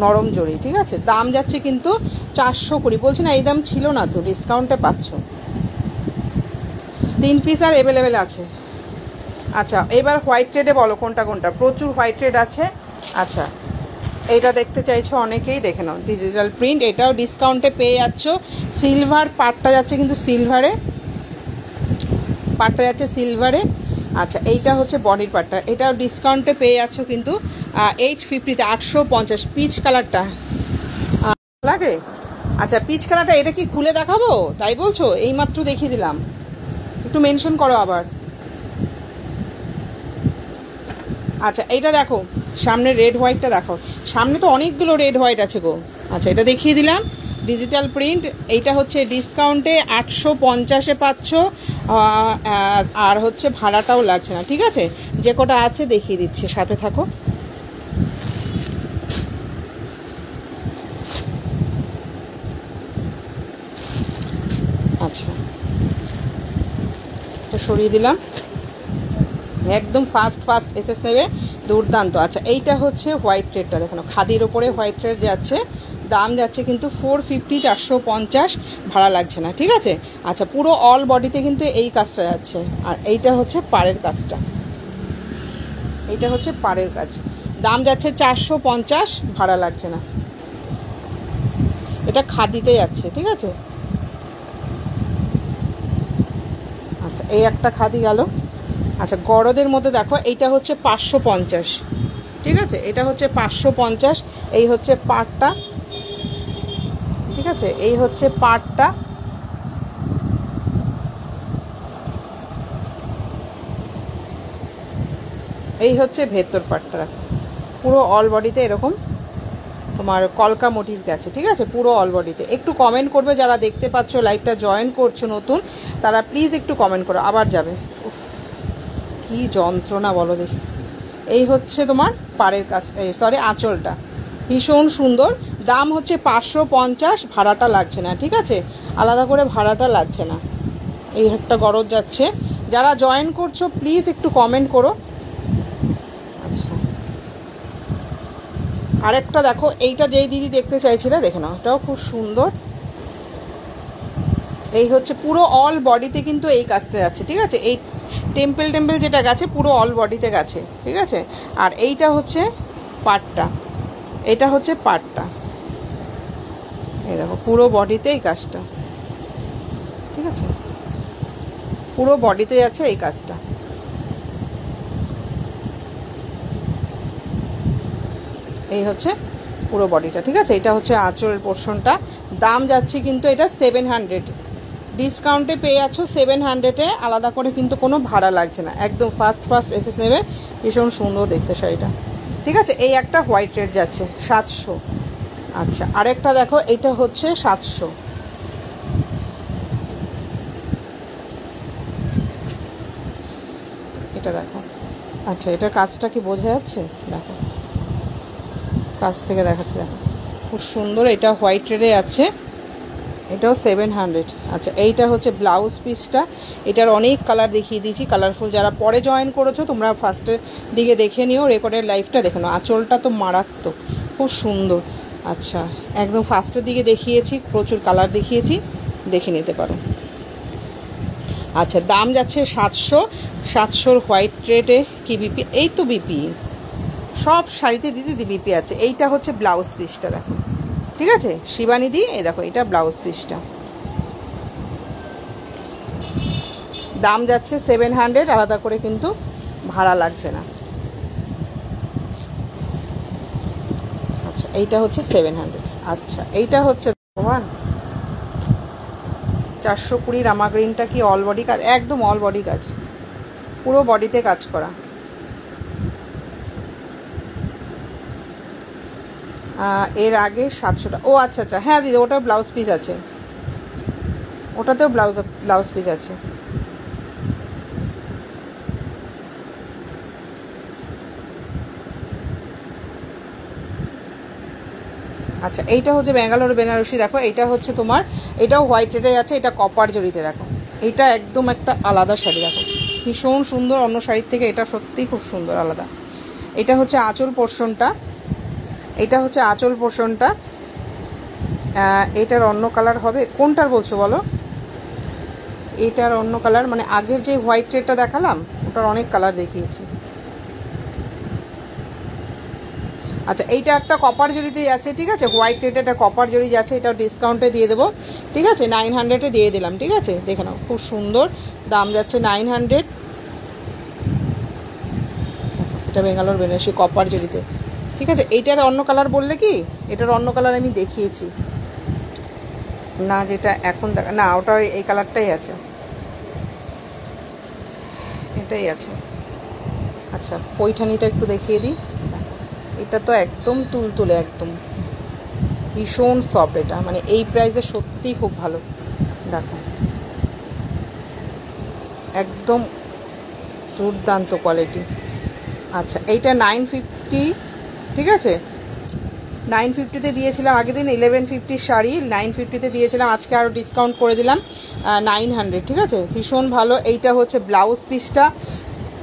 নরম জড়ি, ঠিক আছে। দাম যাচ্ছে কিন্তু 420, বলছি না এই দাম ছিল না, তো ডিসকাউন্টে পাচ্ছ, 3 পিস আর অ্যাভেলেবেল আছে। আচ্ছা, এবার হোয়াইট রেডে বলো কোনটা কোনটা, প্রচুর হোয়াইট রেড আছে। আচ্ছা, এইটা দেখতে চাইছো অনেকেই, দেখে নাও, ডিজিটাল প্রিন্ট, এটাও ডিসকাউন্টে পেয়ে যাচ্ছ। সিলভার পার্টটা যাচ্ছে কিন্তু সিলভারে, পার্টটা যাচ্ছে সিলভারে। আচ্ছা, এইটা হচ্ছে বডির পার্টটা, এটাও ডিসকাউন্টে পেয়ে যাচ্ছ কিন্তু 850-তে, 850। পিচ কালারটা লাগে। আচ্ছা, পিচ কালারটা এটা কি খুলে দেখাবো তাই বলছো, এইমাত্র দেখিয়ে দিলাম, একটু মেনশন করো আবার। আচ্ছা, এইটা দেখো, সামনে রেড হোয়াইটটা দেখো, সামনে তো অনেকগুলো রেড হোয়াইট আছে গো। আচ্ছা, এটা দেখিয়ে দিলাম, ডিজিটাল প্রিন্ট, এইটা হচ্ছে ডিসকাউন্টে 850-এ পাচ্ছ, আর হচ্ছে ভাড়াটাও লাগছে না, ঠিক আছে। যে কটা আছে দেখিয়ে দিচ্ছি, সাথে থাকো। আচ্ছা, তো সরিয়ে দিলাম, একদম ফাস্ট ফাস্ট এসএস নেবে, দুর্দান্ত। আচ্ছা, এইটা হচ্ছে হোয়াইট রেডটা, দেখো খাদির ওপরে হোয়াইট রেড যাচ্ছে, দাম যাচ্ছে কিন্তু 450, 450, ভাড়া লাগছে না, ঠিক আছে। আচ্ছা, পুরো অল বডিতে কিন্তু এই কাজটা যাচ্ছে, আর এইটা হচ্ছে পাড়ের কাজটা, এইটা হচ্ছে পাড়ের কাজ, দাম যাচ্ছে 450, ভাড়া লাগছে না, এটা খাদিতে যাচ্ছে, ঠিক আছে। আচ্ছা, এই একটা খাদি গেল। আচ্ছা, গরদের মধ্যে দেখো, এইটা হচ্ছে 550, ঠিক আছে, এটা হচ্ছে 550, এই হচ্ছে পাটটা, ঠিক আছে, এই হচ্ছে পাটটা। এই হচ্ছে ভেতর পাটটা, দেখো পুরো অল বডিতে এরকম তোমার কলকা মোটিভ গেছে, ঠিক আছে, পুরো অল বডিতে। একটু কমেন্ট করবে যারা দেখতে পাচ্ছ, লাইভটা জয়েন করছো নতুন, তারা প্লিজ একটু কমেন্ট করো, আবার যাবে, কি যন্ত্রণা বলো দেখি। এই হচ্ছে তোমার পাড়ের কাজ, সরি আঁচলটা, ভীষণ সুন্দর, দাম হচ্ছে 550, ভাড়াটা লাগছে না, ঠিক আছে, আলাদা করে ভাড়াটা লাগছে না। এই একটা গরজ যাচ্ছে, যারা জয়েন করছো প্লিজ একটু কমেন্ট করো। আচ্ছা, আরেকটা দেখো, এইটা যেই দিদি দেখতে চাইছিলে দেখে নাও, এটাও খুব সুন্দর, এই হচ্ছে পুরো অল বডিতে কিন্তু এই কাজটা যাচ্ছে, ঠিক আছে, এই টেম্পল যেটা গেছে পুরো অল বডিতে গেছে, ঠিক আছে। আর এইটা হচ্ছে পাটটা, এটা হচ্ছে পাটটা, এই দেখো পুরো বডিতে এই কাজটা, ঠিক আছে, পুরো বডিতে যাচ্ছে এই কাজটা। এই হচ্ছে পুরো বডিটা, ঠিক আছে, এটা হচ্ছে আঁচলের পোর্শনটা, দাম যাচ্ছে কিন্তু এটা 700, ডিসকাউন্টে পেয়ে যাচ্ছ 700-এ, আলাদা করে কিন্তু কোনো ভাড়া লাগছে না, একদম ফাস্ট ফাস্ট এসএস নেবে, ভীষণ সুন্দর দেখতে শাড়িটা, ঠিক আছে। এই একটা হোয়াইট রেড যাচ্ছে 700। আচ্ছা, আরেকটা দেখো, এটা হচ্ছে 700, এটা দেখো। আচ্ছা, এটার কাজটা কি বোঝা যাচ্ছে, দেখো কাছ থেকে দেখাচ্ছে, দেখো খুব সুন্দর, এটা হোয়াইট রেডে আছে, এটাও 700। আচ্ছা, এইটা হচ্ছে ব্লাউজ পিসটা, এটার অনেক কালার দেখিয়ে দিয়েছি, কালারফুল, যারা পরে জয়েন করেছো তোমরা ফার্স্টের দিকে দেখে নিও, রেকর্ডের লাইভটা দেখে নাও, আঁচলটা তো মারাত্মক, খুব সুন্দর। আচ্ছা, একদম ফার্স্টের দিকে দেখিয়েছি, প্রচুর কালার দেখিয়েছি, দেখে নিতে পারো। আচ্ছা, দাম যাচ্ছে 700, 700 হোয়াইট রেটে কি বিপি, এই তো বিপি সব শাড়িতে দিদি বিপি আছে। এইটা হচ্ছে ব্লাউজ পিসটা দেখো, ঠিক আছে শিবানীদি, এই দেখো এটা ব্লাউজ পিসটা, দাম যাচ্ছে 700, আলাদা করে কিন্তু ভাড়া লাগছে না। আচ্ছা এইটা হচ্ছে 700। আচ্ছা এইটা হচ্ছে 420 রামা গ্রিনটা কি অল বডি কাজ, একদম অল বডি কাজ, পুরো বডিতে কাজ করা। এর আগে 700টা, ও আচ্ছা আচ্ছা হ্যাঁ দিদি ওটা ব্লাউজ পিস আছে, ওটাতেও ব্লাউজ পিস আছে। আচ্ছা এইটা হচ্ছে ব্যাঙ্গালোর বেনারসি, দেখো এটা হচ্ছে তোমার, এটাও হোয়াইট রেটে আছে, এটা কপার জরিতে, দেখো এটা একদম একটা আলাদা শাড়ি, দেখো ভীষণ সুন্দর, অন্য শাড়ির থেকে এটা সত্যিই খুব সুন্দর আলাদা। এটা হচ্ছে আঁচল পোর্শনটা, এটা হচ্ছে আঁচল পোর্শনটা, এটার অন্য কালার হবে, কোনটার বলছো বলো? এটার অন্য কালার মানে আগের যে হোয়াইট রেটটা দেখালাম ওটার অনেক কালার দেখিয়েছি। আচ্ছা এইটা একটা কপার জরিতেই আছে, ঠিক আছে হোয়াইট রেটে একটা কপার জরি যাচ্ছে, এটাও ডিসকাউন্টে দিয়ে দেবো, ঠিক আছে 900-এ দিয়ে দিলাম, ঠিক আছে দেখে নাও খুব সুন্দর, দাম যাচ্ছে 900। এটা বেঙ্গালোর বেনারসি কপার জরিতে, ঠিক আছে। এইটার অন্য কালার বললে কি, এটার অন্য কালার আমি দেখিয়েছি না, যেটা এখন দেখা না, ওটা এই কালারটাই আছে, এটাই আছে। আচ্ছা পৈঠানিটা একটু দেখিয়ে দিই, এটা তো একদম তুলতুলে, একদম ভীষণ সফট, এটা মানে এই প্রাইসে সত্যিই খুব ভালো, দেখো একদম দুর্দান্ত কোয়ালিটি। আচ্ছা এইটা 950, ঠিক আছে 950-তে দিয়েছিলাম আগের দিন, 1150 শাড়ি 950-তে দিয়েছিলাম, আজকে আরও ডিসকাউন্ট করে দিলাম 900, ঠিক আছে ভীষণ ভালো। এইটা হচ্ছে ব্লাউজ পিসটা,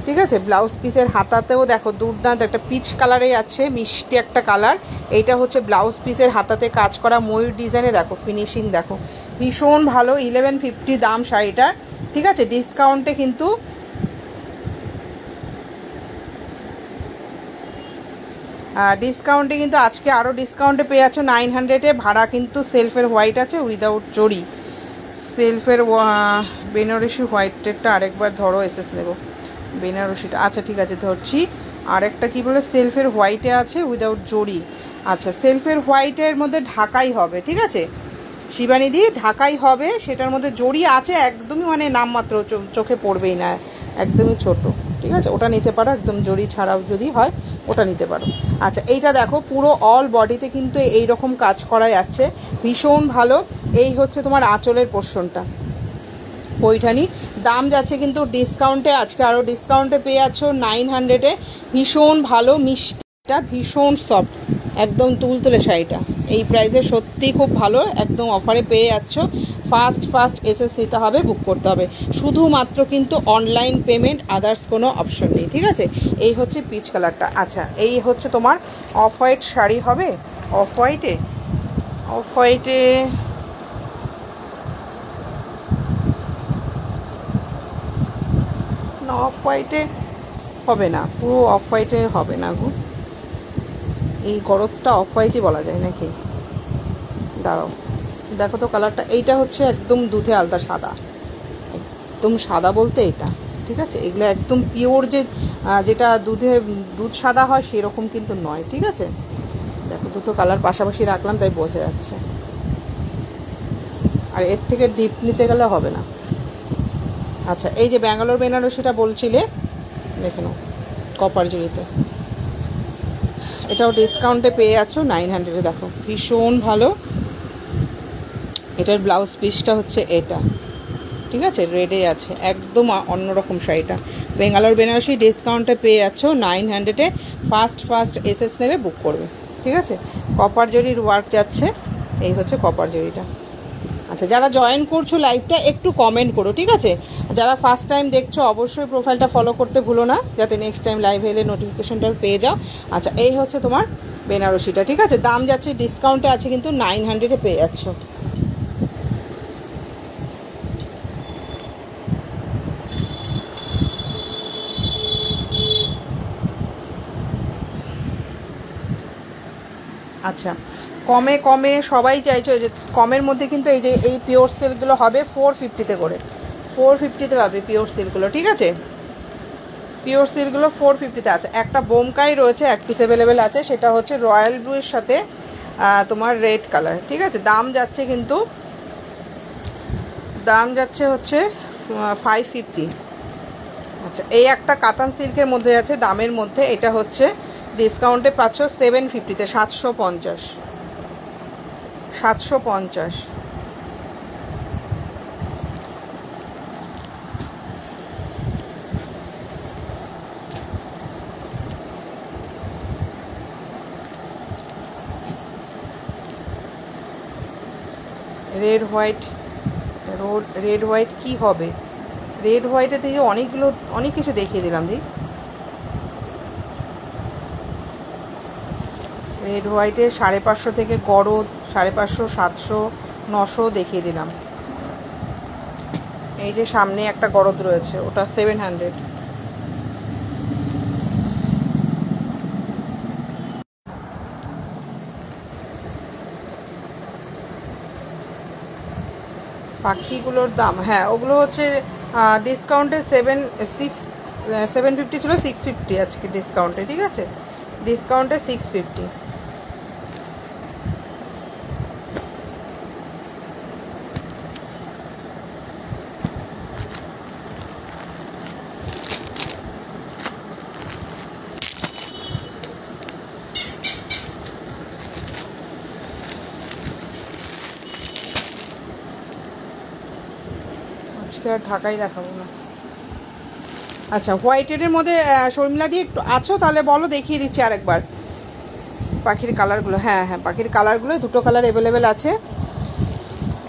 ঠিক আছে ব্লাউজ পিসের হাতাতেও দেখো দুর্দান্ত একটা পিচ কালারে আছে, মিষ্টি একটা কালার। এইটা হচ্ছে ব্লাউজ পিসের হাতাতে কাজ করা ময়ূর ডিজাইনে, দেখো ফিনিশিং দেখো ভীষণ ভালো, 1150 দাম শাড়িটার, ঠিক আছে ডিসকাউন্টে কিন্তু আজকে আরও ডিসকাউন্টে পেয়ে যাচ্ছ 900-এ। ভাড়া কিন্তু সেলফের হোয়াইট আছে উইদাউট জরি, সেলফের বেনারসি হোয়াইট রেটটা আরেকবার ধরো, এসএস নেব বেনারসিটা, আচ্ছা ঠিক আছে ধরছি। আরেকটা কি বলে সেলফের হোয়াইটে আছে উইদাউট জরি, আচ্ছা সেলফের হোয়াইটের মধ্যে ঢাকাই হবে, ঠিক আছে শিবানীদি ঢাকাই হবে, সেটার মধ্যে জরি আছে একদমই মানে নামমাত্র, চোখে পড়বেই না, একদমই ছোট, ঠিক আছে ওটা নিতে পারো, একদম জরি ছাড়াও যদি হয় ওটা নিতে পারো। আচ্ছা এইটা দেখো পুরো অল বডিতে কিন্তু এই রকম কাজ করা যাচ্ছে, ভীষণ ভালো। এই হচ্ছে তোমার আঁচলের পোর্শনটা, পৈঠানি, দাম যাচ্ছে কিন্তু ডিসকাউন্টে, আজকে আরও ডিসকাউন্টে পেয়ে যাচ্ছ 900-এ, ভীষণ ভালো মিষ্টিটা, ভীষণ সফট, একদম তুলতুলে শাড়িটা এই প্রাইসে সত্যিই খুব ভালো, একদম অফারে পেয়ে যাচ্ছ। ফার্স্ট এসএস নিতে হবে, বুক করতে হবে, শুধুমাত্র কিন্তু অনলাইন পেমেন্ট, আদার্স কোনো অপশন নেই, ঠিক আছে। এই হচ্ছে পিচ কালারটা। আচ্ছা এই হচ্ছে তোমার অফ হোয়াইট শাড়ি হবে, অফ হোয়াইটে না, অফ হোয়াইটে হবে না, পুরো অফ হোয়াইটে হবে না গো, এই গরদটা অফ হোয়াইটই বলা যায় নাকি, দাঁড়াও দেখো তো কালারটা, এইটা হচ্ছে একদম দুধে আলতা সাদা, একদম সাদা বলতে এটা, ঠিক আছে এগুলো একদম পিওর যেটা দুধ সাদা হয় সেরকম কিন্তু নয়, ঠিক আছে দেখো দুটো কালার পাশাপাশি রাখলাম তাই বোঝা যাচ্ছে, আর এর থেকে ডিপ নিতে গেলে হবে না। আচ্ছা এই যে ব্যাঙ্গালোর বেনারসিটা বলছিলে, দেখে নাও কপার জড়িতে, এটাও ডিসকাউন্টে পেয়ে যাচ্ছ 900-এ, দেখো ভীষণ ভালো। এটার ব্লাউজ পিসটা হচ্ছে এটা, ঠিক আছে রেডে আছে, একদম অন্যরকম শাড়িটা, বেঙ্গালোর বেনারসি ডিসকাউন্টে পেয়ে যাচ্ছ 900-এ। ফার্স্ট এসএস নেবে, বুক করবে, ঠিক আছে। কপার জরির ওয়ার্ক যাচ্ছে, এই হচ্ছে কপার জরিটা। আচ্ছা যারা জয়েন করছো লাইভটা একটু কমেন্ট করো, ঠিক আছে। যারা ফার্স্ট টাইম দেখছো অবশ্যই প্রোফাইলটা ফলো করতে ভুলো না, যাতে নেক্সট টাইম লাইভ এলে নোটিফিকেশনটা পেয়ে যাও। আচ্ছা এই হচ্ছে তোমার বেনারসিটা, ঠিক আছে দাম যাচ্ছে ডিসকাউন্টে আছে কিন্তু 900-এ পেয়ে যাচ্ছ। আচ্ছা, কমে কমে সবাই চাইছো, এই যে কমের মধ্যে কিন্তু এই যে এই পিওর সিল্কগুলো হবে 450-তে করে, 450-তে পাবে পিওর সিল্কগুলো, ঠিক আছে? পিওর সিল্কগুলো 450-তে আছে। একটা বোমকাই রয়েছে, এক পিস অ্যাভেলেবেল আছে, সেটা হচ্ছে রয়্যাল ব্লুয়ের সাথে তোমার রেড কালার, ঠিক আছে? দাম যাচ্ছে কিন্তু, দাম যাচ্ছে হচ্ছে 550। আচ্ছা, এই একটা কাতান সিল্কের মধ্যে আছে দামের মধ্যে, এটা হচ্ছে ডিসকাউন্টে পাচ্ছ 750-তে, 750, 750। রেড হোয়াইট, রেড হোয়াইট কি হবে? রেড হোয়াইটে থেকে অনেকগুলো, অনেক কিছু দেখিয়ে দিলাম দি। রেড হোয়াইটে 550 থেকে গড়দ, 550, 700, 900 দেখিয়ে দিলাম। এই যে সামনে একটা গড়দ রয়েছে, ওটা 700। পাখিগুলোর দাম, হ্যাঁ ওগুলো হচ্ছে ডিসকাউন্টে 750 ছিল, 650 আজকে ডিসকাউন্টে, ঠিক আছে? ডিসকাউন্টে 650। আজকে আর ঢাকাই দেখাবো না। আচ্ছা, হোয়াইটের মধ্যে শর্মিলা দিয়ে একটু আছো, তাহলে বলো, দেখিয়ে দিচ্ছি আরেকবার পাখির কালারগুলো। হ্যাঁ হ্যাঁ, পাখির কালারগুলো দুটো কালার অ্যাভেলেবেল আছে,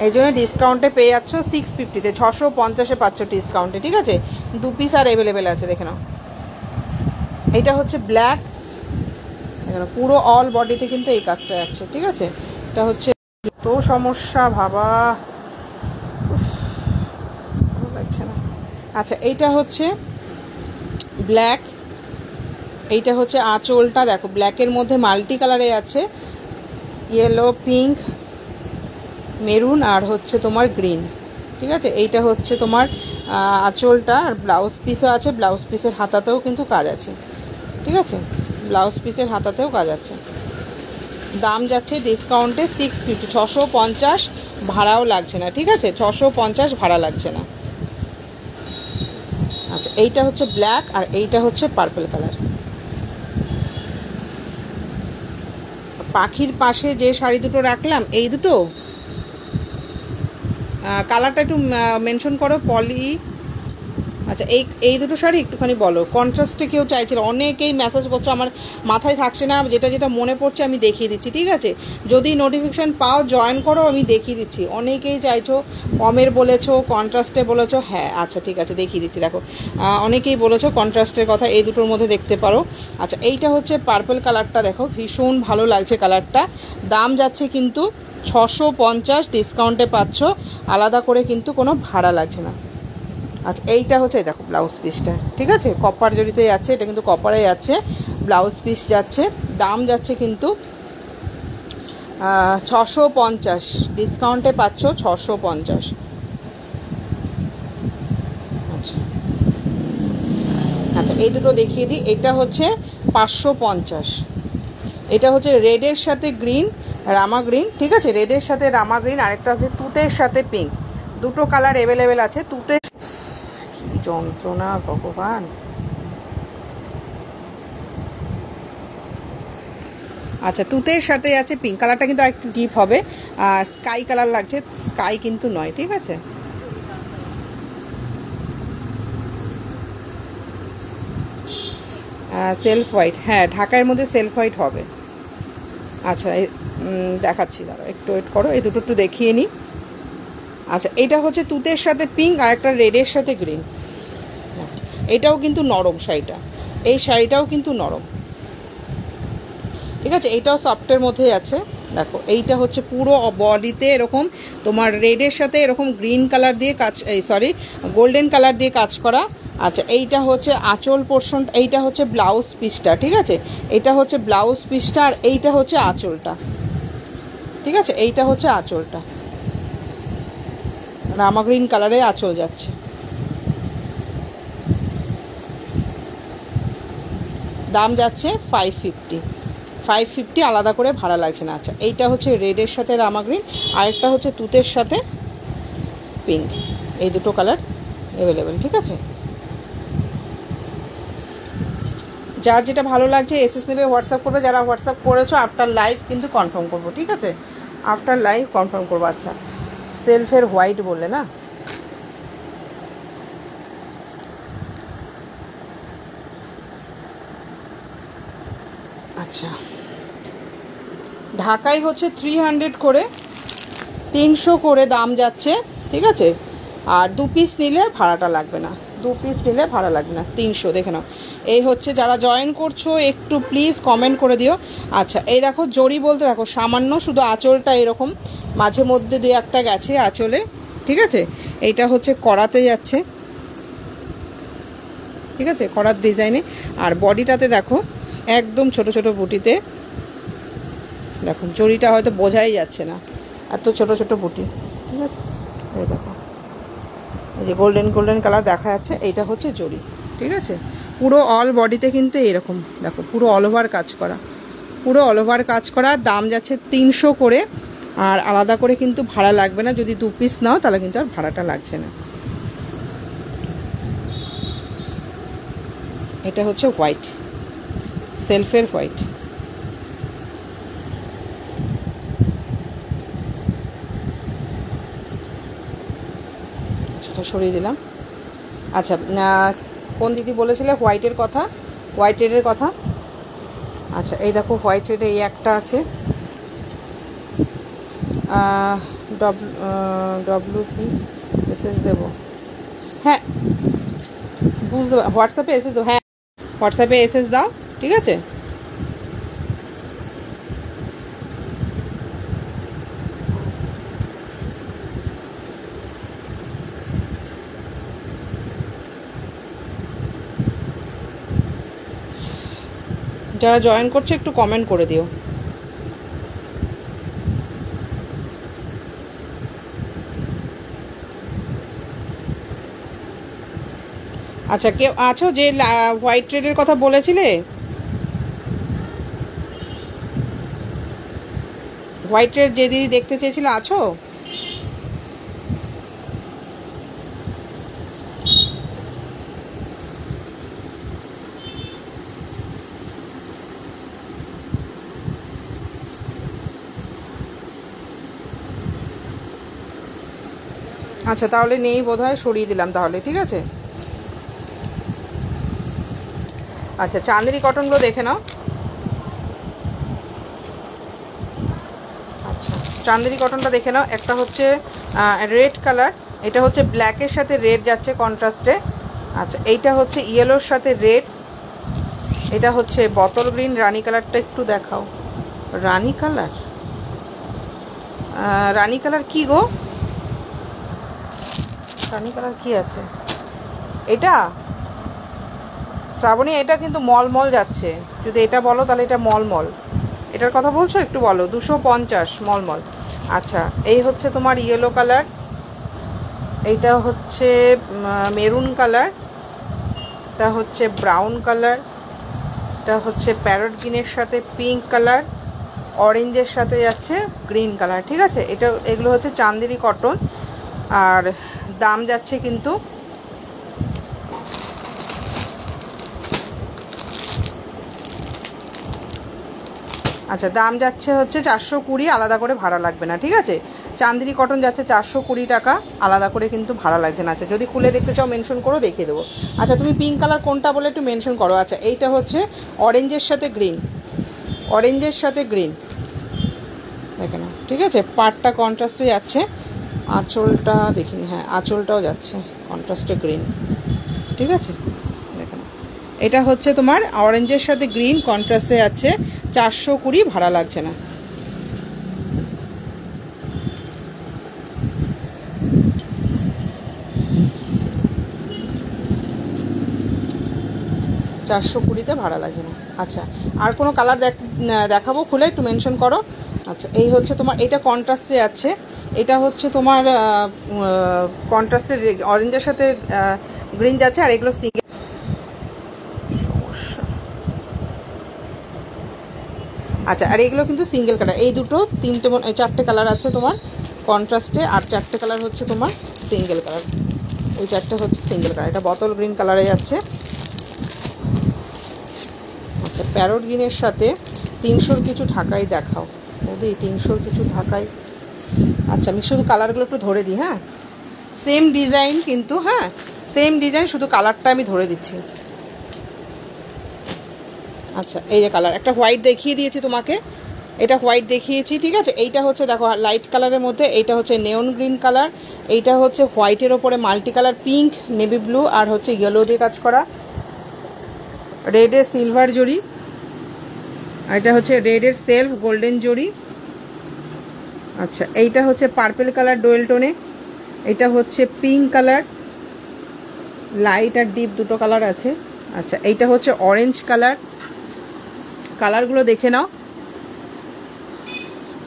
এই জন্য ডিসকাউন্টে পেয়ে যাচ্ছ 650-তে, 650-এ পাচ্ছ ডিসকাউন্টে, ঠিক আছে? 2 পিস আর অ্যাভেলেবেল আছে, দেখে নাও। এইটা হচ্ছে ব্ল্যাক, এখানে পুরো অল বডিতে কিন্তু এই কাজটা আছে, ঠিক আছে? এটা হচ্ছে তো সমস্যা বাবা, লাগছে না। আচ্ছা, এইটা হচ্ছে ব্ল্যাক, এইটা হচ্ছে আঁচলটা দেখো, ব্ল্যাকের মধ্যে মাল্টি কালারে আছে, ইয়েলো, পিঙ্ক, মেরুন আর হচ্ছে তোমার গ্রিন, ঠিক আছে? এইটা হচ্ছে তোমার আঁচলটা, আর ব্লাউজ পিসও আছে, ব্লাউজ পিসের হাতাতেও কিন্তু কাজ আছে, ঠিক আছে? ব্লাউজ পিসের হাতাতেও কাজ আছে। দাম যাচ্ছে ডিসকাউন্টে 650, 650, ভাড়াও লাগছে না, ঠিক আছে? 650 ভাড়া লাগছে না। আচ্ছা, এইটা হচ্ছে ব্ল্যাক আর এইটা হচ্ছে পার্পল কালার। পাখির পাশে যে শাড়ি দুটো রাখলাম, এই দুটো কালারটা একটু মেনশন করো, পলি। আচ্ছা, এই দুটো শাড়ি একটুখানি বলো, কন্ট্রাস্টে কেউ চাইছিল, অনেকেই মেসেজ করছো, আমার মাথায় থাকছে না, যেটা যেটা মনে পড়ছে আমি দেখিয়ে দিচ্ছি, ঠিক আছে? যদি নোটিফিকেশান পাও জয়েন করো, আমি দেখিয়ে দিচ্ছি। অনেকেই চাইছো, কমের বলেছো, কন্ট্রাস্টে বলেছো, হ্যাঁ আচ্ছা ঠিক আছে, দেখিয়ে দিচ্ছি। দেখো, অনেকেই বলেছো কন্ট্রাস্টের কথা, এই দুটোর মধ্যে দেখতে পারো। আচ্ছা, এইটা হচ্ছে পার্পল কালারটা, দেখো ভীষণ ভালো লাগছে কালারটা। দাম যাচ্ছে কিন্তু 650, ডিসকাউন্টে পাচ্ছ, আলাদা করে কিন্তু কোনো ভাড়া লাগছে না। আচ্ছা, এইটা হচ্ছে দেখো ব্লাউজ পিসটা, ঠিক আছে? কপার জড়িতে যাচ্ছে, এটা কিন্তু কপারে যাচ্ছে, ব্লাউজ পিস যাচ্ছে, দাম যাচ্ছে কিন্তু 650, ডিসকাউন্টে পাচ্ছ 650। আচ্ছা আচ্ছা, এই দুটো দেখিয়ে দিই। এটা হচ্ছে 550, এটা হচ্ছে রেডের সাথে গ্রিন, রামা গ্রিন, ঠিক আছে? রেডের সাথে রামা গ্রিন, আরেকটা হচ্ছে তুতের সাথে পিঙ্ক, দুটো কালার অ্যাভেলেবেল আছে। তুতে যন্ত্রণা ভগবান। আচ্ছা, তুতের সাথে আছে পিঙ্ক কালারটা, কিন্তু আরেকটু ডিপ হবে, স্কাই কালার লাগছে, স্কাই কিন্তু নয়, ঠিক আছে? সেলফ হোয়াইট, হ্যাঁ ঢাকার মধ্যে সেলফ হোয়াইট হবে। আচ্ছা, দেখাচ্ছি, দাঁড়াও একটু ওয়েট করো, এই দুটো একটু দেখিয়ে নিই। আচ্ছা, এটা হচ্ছে তুতের সাথে পিঙ্ক আর একটা রেডের সাথে গ্রিন, এটাও কিন্তু নরম শাড়িটা, এই শাড়িটাও কিন্তু নরম, ঠিক আছে? এইটাও সফটের মধ্যে আছে। দেখো, এইটা হচ্ছে পুরো বডিতে এরকম তোমার রেডের সাথে এরকম গ্রিন কালার দিয়ে কাজ, এই সরি গোল্ডেন কালার দিয়ে কাজ করা, আচ্ছা এইটা হচ্ছে আঁচল পোর্শন, এইটা হচ্ছে ব্লাউজ পিসটা, ঠিক আছে, এটা হচ্ছে ব্লাউজ পিসটা, আর এইটা হচ্ছে আঁচলটা, ঠিক আছে, এইটা হচ্ছে আঁচলটা, রামা গ্রিন কালারে আঁচল যাচ্ছে। দাম যাচ্ছে 550, 550 আলাদা করে ভাড়া লাগছে না। আচ্ছা এইটা হচ্ছে রেডের সাথে রামা গ্রিন, আরেকটা হচ্ছে তুতের সাথে পিঙ্ক, এই দুটো কালার অ্যাভেলেবেল, ঠিক আছে। যার যেটা ভালো লাগছে এসএস নেবে, হোয়াটসঅ্যাপ করবে, যারা হোয়াটসঅ্যাপ করেছো আফটার লাইভ কিন্তু কনফার্ম করবো, ঠিক আছে, আফটার লাইভ কনফার্ম করবো। আচ্ছা সেলফের হোয়াইট বললে না, আচ্ছা ঢাকায় হচ্ছে 300 করে, 300 করে দাম যাচ্ছে, ঠিক আছে, আর 2 পিস নিলে ভাড়াটা লাগবে না, 2 পিস নিলে ভাড়া লাগবে না, 300 দেখে নাও। এই হচ্ছে যারা জয়েন করছো একটু প্লিজ কমেন্ট করে দিও। আচ্ছা এই দেখো জরি বলতে দেখো সামান্য শুধু আঁচলটা এরকম মাঝে মধ্যে 2-1টা গেছে আঁচলে, ঠিক আছে, এইটা হচ্ছে করাতে যাচ্ছে, ঠিক আছে, করার ডিজাইনে, আর বডিটাতে দেখো একদম ছোট ছোট বুটিতে, দেখো জরিটা হয়তো বোঝাই যাচ্ছে না, এত ছোট ছোট বুটি, ঠিক আছে, এই দেখো এই যে গোল্ডেন গোল্ডেন কালার দেখা যাচ্ছে, এইটা হচ্ছে জরি, ঠিক আছে, পুরো অল বডিতে কিন্তু এরকম দেখো পুরো অল ওভার কাজ করা, পুরো অল ওভার কাজ করা। দাম যাচ্ছে 300 করে, আর আলাদা করে কিন্তু ভাড়া লাগবে না, যদি 2 পিস নাও তাহলে কিন্তু আর ভাড়াটা লাগছে না। এটা হচ্ছে হোয়াইট, সেলফের হোয়াইট, সেটা সরিয়ে দিলাম। আচ্ছা কোন দিদি বলেছিলে হোয়াইটের কথা, হোয়াইট রেডের কথা? আচ্ছা এই দেখো হোয়াইট রেডে এই একটা আছে, ডব্লিউপি এসএস দেবো, হ্যাঁ বুঝতে, হোয়াটসঅ্যাপে এসএস দেবো, হ্যাঁ হোয়াটসঅ্যাপে এসএস দাও, ঠিক আছে। যারা জয়েন করছে একটু কমেন্ট করে দিও। আচ্ছা কেউ আছো যে হোয়াইট রেডের কথা বলেছিলে, হোয়াইট রেড যে দিদি দেখতে চেয়েছিলে আছো? আচ্ছা তাহলে নেই বোধহয়, সরিয়ে দিলাম তাহলে, ঠিক আছে। আচ্ছা চাঁদেরি কটনগুলো দেখে নাও। আচ্ছা চাঁদেরি কটনটা দেখে নাও, একটা হচ্ছে রেড কালার, এটা হচ্ছে ব্ল্যাকের সাথে রেড যাচ্ছে কন্ট্রাস্টে। আচ্ছা এইটা হচ্ছে ইয়েলোর সাথে রেড, এটা হচ্ছে বটল গ্রিন, রানী কালারটা একটু দেখাও, রানী কালার, রানী কালার কি গো, রানী কালার কি আছে এটা শ্রাবণী, এটা কিন্তু মলমল যাচ্ছে, যদি এটা বলো তাহলে এটা মলমল, এটার কথা বলছো একটু বলো, 250 মলমল। আচ্ছা এই হচ্ছে তোমার ইয়েলো কালার, এইটা হচ্ছে মেরুন কালার, এটা হচ্ছে ব্রাউন কালার, এটা হচ্ছে প্যারট গ্রিনের সাথে পিঙ্ক কালার, অরেঞ্জের সাথে যাচ্ছে গ্রিন কালার, ঠিক আছে। এটা এগুলো হচ্ছে চাঁদেরি কটন, আর দাম যাচ্ছে কিন্তু আচ্ছা দাম যাচ্ছে হচ্ছে 420, আলাদা করে ভাড়া লাগবে না, ঠিক আছে। চাঁদেরি কটন যাচ্ছে 420 টাকা, আলাদা করে কিন্তু ভাড়া লাগছে না। আচ্ছা যদি খুলে দেখতে চাও মেনশন করো, দেখিয়ে দেবো। আচ্ছা তুমি পিঙ্ক কালার কোনটা বলে একটু মেনশন করো। আচ্ছা এইটা হচ্ছে অরেঞ্জের সাথে গ্রিন, অরেঞ্জের সাথে গ্রিন দেখে নাও, ঠিক আছে, পাড়টা কন্ট্রাস্টে যাচ্ছে, আঁচলটা দেখিনি, হ্যাঁ আঁচলটাও যাচ্ছে কন্ট্রাস্টে গ্রিন, ঠিক আছে, দেখে নাও। এটা হচ্ছে তোমার অরেঞ্জের সাথে গ্রিন কন্ট্রাস্টে যাচ্ছে, 420, ভাড়া লাগছে না। 420-তে ভাড়া লাগছে না। আচ্ছা, আর কোনো কালার দেখাবো খুলে, একটু মেনশন করো। আচ্ছা, এই হচ্ছে তোমার, এটা কন্ট্রাস্টে যাচ্ছে, এটা হচ্ছে তোমার কন্ট্রাস্টের অরেঞ্জের সাথে গ্রিন যাচ্ছে, আর এগুলো সিঙ্গেল। আচ্ছা, আর এগুলো কিন্তু সিঙ্গেল কালার, এই দুটো 4টে কালার আছে তোমার কন্ট্রাস্টে, আর 4টে কালার হচ্ছে তোমার সিঙ্গেল কালার। এই 4টে হচ্ছে সিঙ্গেল কালার, এটা বটল গ্রিন কালারে যাচ্ছে। আচ্ছা, প্যারট গ্রিনের সাথে 300-র কিছু ঢাকাই দেখাও বৌদি, 300-র কিছু ঢাকাই। আচ্ছা, আমি শুধু কালারগুলো একটু ধরে দিই। হ্যাঁ, সেম ডিজাইন কিন্তু, হ্যাঁ সেম ডিজাইন, শুধু কালারটা আমি ধরে দিচ্ছি। আচ্ছা, এই যে কালার, একটা হোয়াইট দেখিয়ে দিয়েছি তোমাকে, এটা হোয়াইট দেখিয়েছি, ঠিক আছে। এইটা হচ্ছে দেখো লাইট কালারের মধ্যে, এইটা হচ্ছে নেওন গ্রিন কালার, এইটা হচ্ছে হোয়াইটের ওপরে multi colour, pink, navy blue আর হচ্ছে ইয়েলো দিয়ে কাজ করা, রেডের সিলভার জরি, আর এটা হচ্ছে রেডের সেলফ গোল্ডেন জরি। আচ্ছা, এইটা হচ্ছে পার্পেল কালার ডোয়েল টোনে, এটা হচ্ছে পিঙ্ক কালার, লাইট আর ডিপ দুটো কালার আছে। আচ্ছা, এইটা হচ্ছে অরেঞ্জ কালার, কালারগুলো দেখে নাও।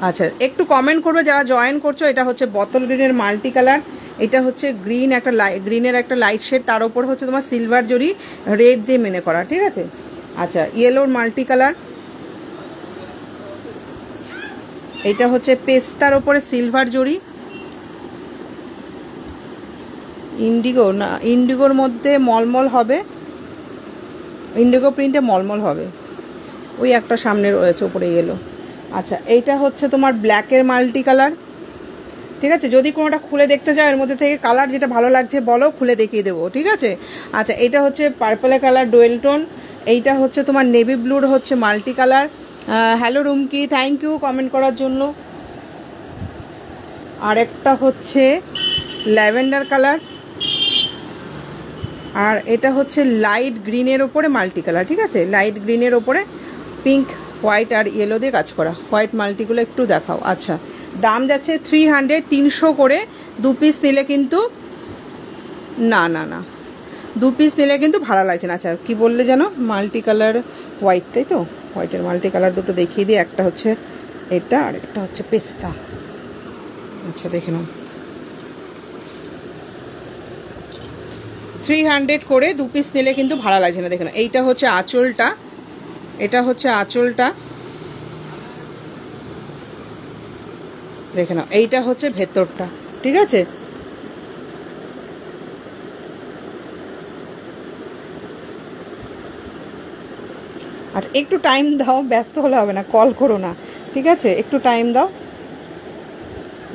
আচ্ছা, একটু কমেন্ট করবে যারা জয়েন করছো। এটা হচ্ছে বটল গ্রিনের মাল্টি কালার, এটা হচ্ছে গ্রিন, একটা গ্রিনের একটা লাইট শেড, তার উপর হচ্ছে তোমার সিলভার জরি রেড দিয়ে মেনে করা, ঠিক আছে। আচ্ছা, ইয়েলোর মাল্টি কালার, এটা হচ্ছে পেস্তার ওপরে সিলভার জরি, ইন্ডিগো না, ইন্ডিগোর মধ্যে মলমল হবে, ইন্ডিগো প্রিন্টে মলমল হবে, ওই একটা সামনে রয়েছে ওপরে ইয়েলো। আচ্ছা, এইটা হচ্ছে তোমার ব্ল্যাকের মাল্টি কালার, ঠিক আছে। যদি কোনোটা খুলে দেখতে চাও এর মধ্যে থেকে কালার যেটা ভালো লাগছে বলো, খুলে দেখিয়ে দেবো, ঠিক আছে। আচ্ছা, এটা হচ্ছে পার্পল কালার ডোয়েল টোন, এইটা হচ্ছে তোমার নেভি ব্লুর হচ্ছে multi colour. Hello Rumki, thank you comment করার জন্য। আর একটা হচ্ছে ল্যাভেন্ডার কালার, আর এটা হচ্ছে লাইট গ্রিনের ওপরে মাল্টি কালার, ঠিক আছে। লাইট গ্রিনের ওপরে পিঙ্ক, হোয়াইট আর ইয়েলো দিয়ে কাজ করা, হোয়াইট মাল্টিগুলো একটু দেখাও। আচ্ছা, দাম যাচ্ছে 300, 300 করে 2 পিস নিলে কিন্তু, না না না 2 পিস নিলে কিন্তু ভাড়া লাগছে না। আচ্ছা, কি বললে জানো, মাল্টি কালার হোয়াইট, তাই তো, হোয়াইটের মাল্টি কালার দুটো দেখিয়ে দিই, একটা হচ্ছে এটা আর একটা হচ্ছে পেস্তা। আচ্ছা, দেখে নাও, 300 করে 2 পিস নিলে কিন্তু ভাড়া লাগছে না। দেখে নাও, এইটা হচ্ছে আঁচলটা, এটা হচ্ছে আঁচলটা, দেখে নাও, এইটা হচ্ছে ভেতরটা, ঠিক আছে। আচ্ছা, একটু টাইম দাও, ব্যস্ত হলে হবে না, কল করো না, ঠিক আছে, একটু টাইম দাও।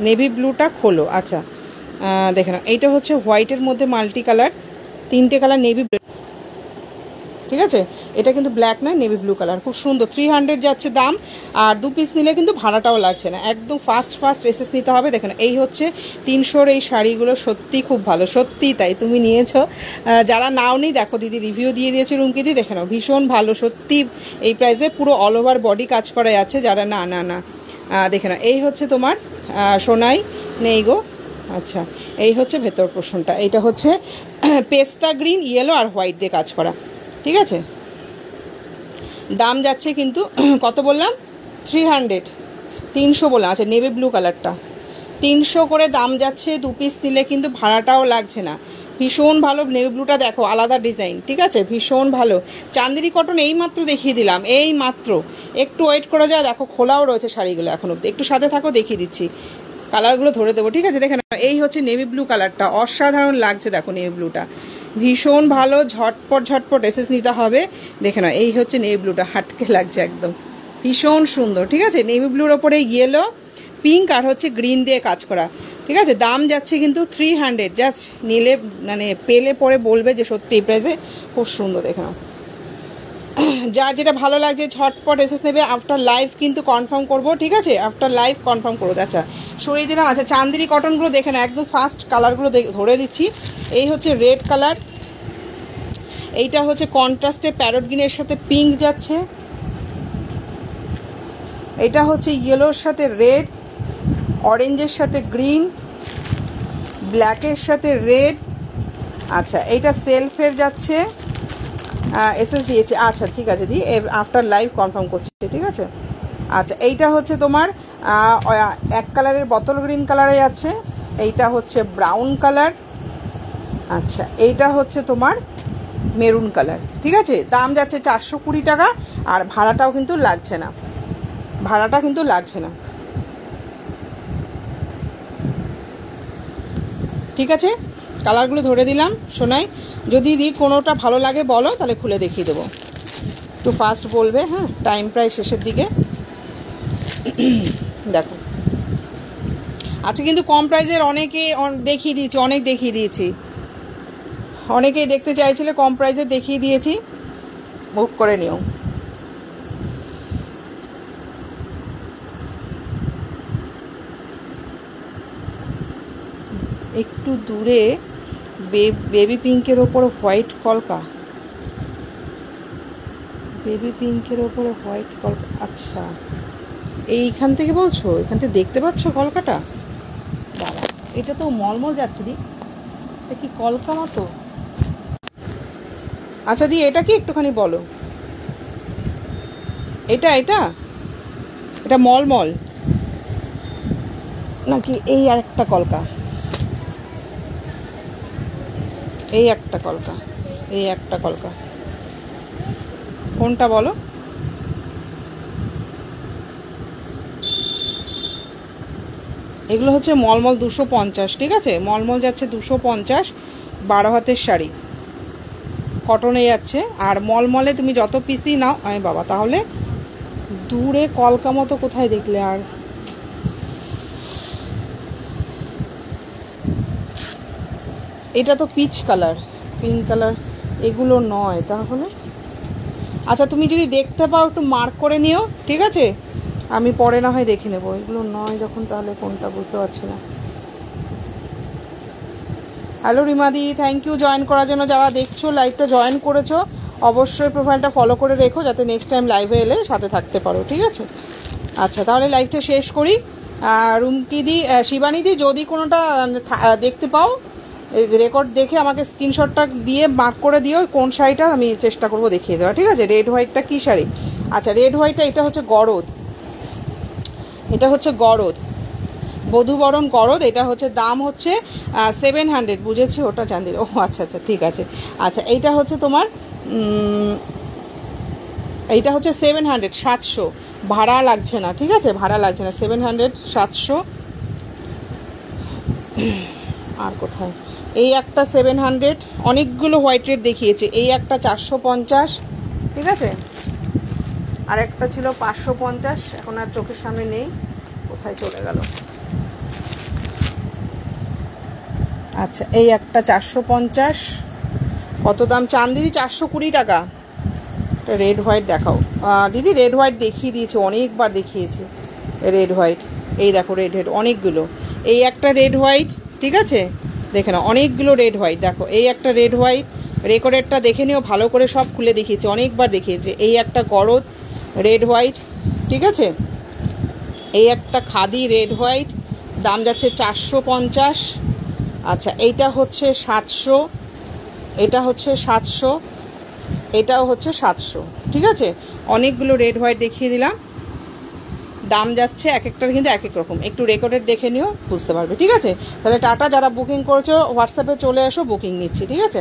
নেভি ব্লুটা খোলো। আচ্ছা, দেখে নাও, এইটা হচ্ছে হোয়াইটের মধ্যে মাল্টি কালার, 3টে কালার নেভি, ঠিক আছে। এটা কিন্তু ব্ল্যাক নয়, নেভি ব্লু কালার, খুব সুন্দর। 300 যাচ্ছে দাম, আর 2 পিস নিলে কিন্তু ভাড়াটাও লাগছে না, একদম ফাস্ট এসেস নিতে হবে। দেখেন, এই হচ্ছে 300-র এই শাড়িগুলো সত্যি খুব ভালো, সত্যি তাই, তুমি নিয়েছো, যারা নাও নি দেখো, দিদি রিভিউ দিয়ে দিয়েছে রুমকি দি, দেখে নাও, ভীষণ ভালো সত্যি। এই প্রাইসে পুরো অল ওভার বডি কাজ করা আছে, যারা না না না দেখে নাও, এই হচ্ছে তোমার সোনাই নেই গো। আচ্ছা, এই হচ্ছে ভেতর পোর্শনটা, এইটা হচ্ছে পেস্তা গ্রিন, ইয়েলো আর হোয়াইট দিয়ে কাজ করা, ঠিক আছে। দাম যাচ্ছে কিন্তু কত বললাম, 300, 300 বললাম। আচ্ছা, নেভি ব্লু কালারটা 300 করে দাম যাচ্ছে, 2 পিস নিলে কিন্তু ভাড়াটাও লাগছে না, ভীষণ ভালো। নেভি ব্লুটা দেখো, আলাদা ডিজাইন, ঠিক আছে, ভীষণ ভালো। চান্দেরি কটন এই মাত্র দেখিয়ে দিলাম, এই মাত্র, একটু ওয়েট করে যায়, দেখো খোলাও রয়েছে শাড়িগুলো এখন অব্দি, একটু সাথে থাকো, দেখিয়ে দিচ্ছি, কালারগুলো ধরে দেবো, ঠিক আছে। দেখে নাও, এই হচ্ছে নেভি ব্লু কালারটা, অসাধারণ লাগছে, দেখো নেভি ব্লুটা ভীষণ ভালো, ঝটপট এসেস নিতে হবে। দেখে নাও, এই হচ্ছে নেভি ব্লুটা, হাটকে লাগছে একদম, ভীষণ সুন্দর, ঠিক আছে। নেভি ব্লুর ওপরে ইয়েলো, পিঙ্ক আর হচ্ছে গ্রিন দিয়ে কাজ করা, ঠিক আছে। দাম যাচ্ছে কিন্তু 300, জাস্ট নিলে মানে পেলে পরে বলবে যে সত্যি এই প্রাইসে খুব সুন্দর। দেখে নাও, যার যেটা ভালো লাগছে ঝটপট এসেস নেবে, আফটার লাইভ কিন্তু কনফার্ম করবো, ঠিক আছে, আফটার লাইভ কনফার্ম করবো। আচ্ছা, সরিয়ে দিলাম। আচ্ছা, চান্দেরি কটনগুলো দেখে না, একদম ফার্স্ট কালারগুলো ধরে দিচ্ছি। এই হচ্ছে রেড কালার, এইটা হচ্ছে কন্ট্রাস্টে প্যারট গ্রিনের সাথে পিঙ্ক যাচ্ছে, এটা হচ্ছে ইয়েলোর সাথে রেড, অরেঞ্জের সাথে গ্রিন, ব্ল্যাকের সাথে রেড। আচ্ছা, এইটা সেলফের যাচ্ছে, এসএস দিয়েছি। আচ্ছা ঠিক আছে দি, আফটার লাইভ কনফার্ম করছি, ঠিক আছে। আচ্ছা এইটা হচ্ছে তোমার এক কালারের বটল গ্রিন কালারে আছে, এইটা হচ্ছে ব্রাউন কালার, আচ্ছা এইটা হচ্ছে তোমার মেরুন কালার, ঠিক আছে। দাম যাচ্ছে 420 টাকা, আর ভাড়াটাও কিন্তু লাগছে না, ভাড়াটা কিন্তু লাগছে না, ঠিক আছে। কালারগুলো ধরে দিলাম সোনাই, যদি কোনোটা ভালো লাগে বলো, তাহলে খুলে দেখিয়ে দেবো, একটু ফাস্ট বলবে, হ্যাঁ টাইম প্রায় শেষের দিকে। দেখো আচ্ছা, কিন্তু কম প্রাইজের অনেকে দেখিয়ে দিয়েছি, অনেক দেখিয়ে দিয়েছি, অনেকেই দেখতে চাইছিলে, কম প্রাইজের দেখিয়ে দিয়েছি, বুক করে নিও। একটু দূরে বেবি পিঙ্কের ওপর হোয়াইট কলকা, বেবি পিঙ্কের ওপরে হোয়াইট কলকা, আচ্ছা এইখান থেকে বলছো, এখান থেকে দেখতে পাচ্ছ কলকাটা? বাবা এটা তো মলমল যাচ্ছে দি, এটা কি কলকা মতো? আচ্ছা দি এটা কি একটুখানি বলো, এটা এটা এটা মলমল নাকি এই আর একটা কলকা? এই একটা কলকা, এই একটা কলকা, কোনটা বলো? এগুলো হচ্ছে মলমল 250, ঠিক আছে, মলমল যাচ্ছে 250, 12 হাতের শাড়ি, কটনে যাচ্ছে। আর মলমলে তুমি যত পিসই নাও, আমি বাবা তাহলে দূরে কলকা মতো কোথায় দেখলে? আর এটা তো পিচ কালার, পিঙ্ক কালার, এগুলো নয় তাহলে। আচ্ছা তুমি যদি দেখতে পাও একটু মার্ক করে নিও, ঠিক আছে, আমি পরে না হয় দেখে নেবো, এগুলো নয় যখন তাহলে কোনটা বুঝতে পারছি না। হ্যালো রিমাদি, থ্যাংক ইউ জয়েন করার জন্য। যারা দেখছো লাইভটা জয়েন করেছো, অবশ্যই প্রোফাইলটা ফলো করে রেখো, যাতে নেক্সট টাইম লাইভে এলে সাথে থাকতে পারো, ঠিক আছে। আচ্ছা তাহলে লাইভটা শেষ করি। রুমকিদি, শিবানীদি, যদি কোনোটা দেখতে পাও রেকর্ড দেখে আমাকে স্ক্রিনশটটা দিয়ে মার্ক করে দিও কোন শাড়িটা, আমি চেষ্টা করবো দেখিয়ে দেওয়া, ঠিক আছে। রেড হোয়াইটটা কী শাড়ি? আচ্ছা রেড হোয়াইটটা, এটা হচ্ছে গরদ, এটা হচ্ছে গরদ, বধূবরণ গরদ, এটা হচ্ছে দাম হচ্ছে 700, বুঝেছি, ওটা চাঁদির, ও আচ্ছা আচ্ছা ঠিক আছে। আচ্ছা এইটা হচ্ছে তোমার এইটা হচ্ছে 700, 700, ভাড়া লাগছে না, ঠিক আছে, ভাড়া লাগছে না, 700, 700। আর কোথায়? এই একটা 700, অনেকগুলো হোয়াইট রেড দেখিয়েছে, এই একটা 450, ঠিক আছে, আর একটা ছিল 550, এখন আর চোখের সামনে নেই, কোথায় চলে গেল? আচ্ছা এই একটা 450, কত দাম? চান্দিরি 420 টাকা। এটা রেড হোয়াইট দেখাও দিদি, রেড হোয়াইট দেখিয়ে দিয়েছে, অনেকবার দেখিয়েছি রেড হোয়াইট, এই দেখো রেড হেড অনেকগুলো, এই একটা রেড হোয়াইট, ঠিক আছে, দেখে নাও অনেকগুলো রেড হোয়াইট, দেখো এই একটা রেড হোয়াইট, রেকর্ডেরটা দেখে নিও ভালো করে, সব খুলে দেখিয়েছে, অনেকবার দেখিয়েছে। এই একটা গরদ রেড হোয়াইট, ঠিক আছে, এই একটা খাদি রেড হোয়াইট, দাম যাচ্ছে 450। আচ্ছা এইটা হচ্ছে 700, এটা হচ্ছে 700, এটাও হচ্ছে 700, ঠিক আছে। অনেকগুলো রেড হোয়াইট দেখিয়ে দিলাম, দাম যাচ্ছে এক একটার কিন্তু এক এক রকম, একটু রেকর্ডেড দেখে নিও বুঝতে পারবে, ঠিক আছে। তাহলে টাটা, যারা বুকিং করেছো হোয়াটসঅ্যাপে চলে এসো, বুকিং নিচ্ছি, ঠিক আছে।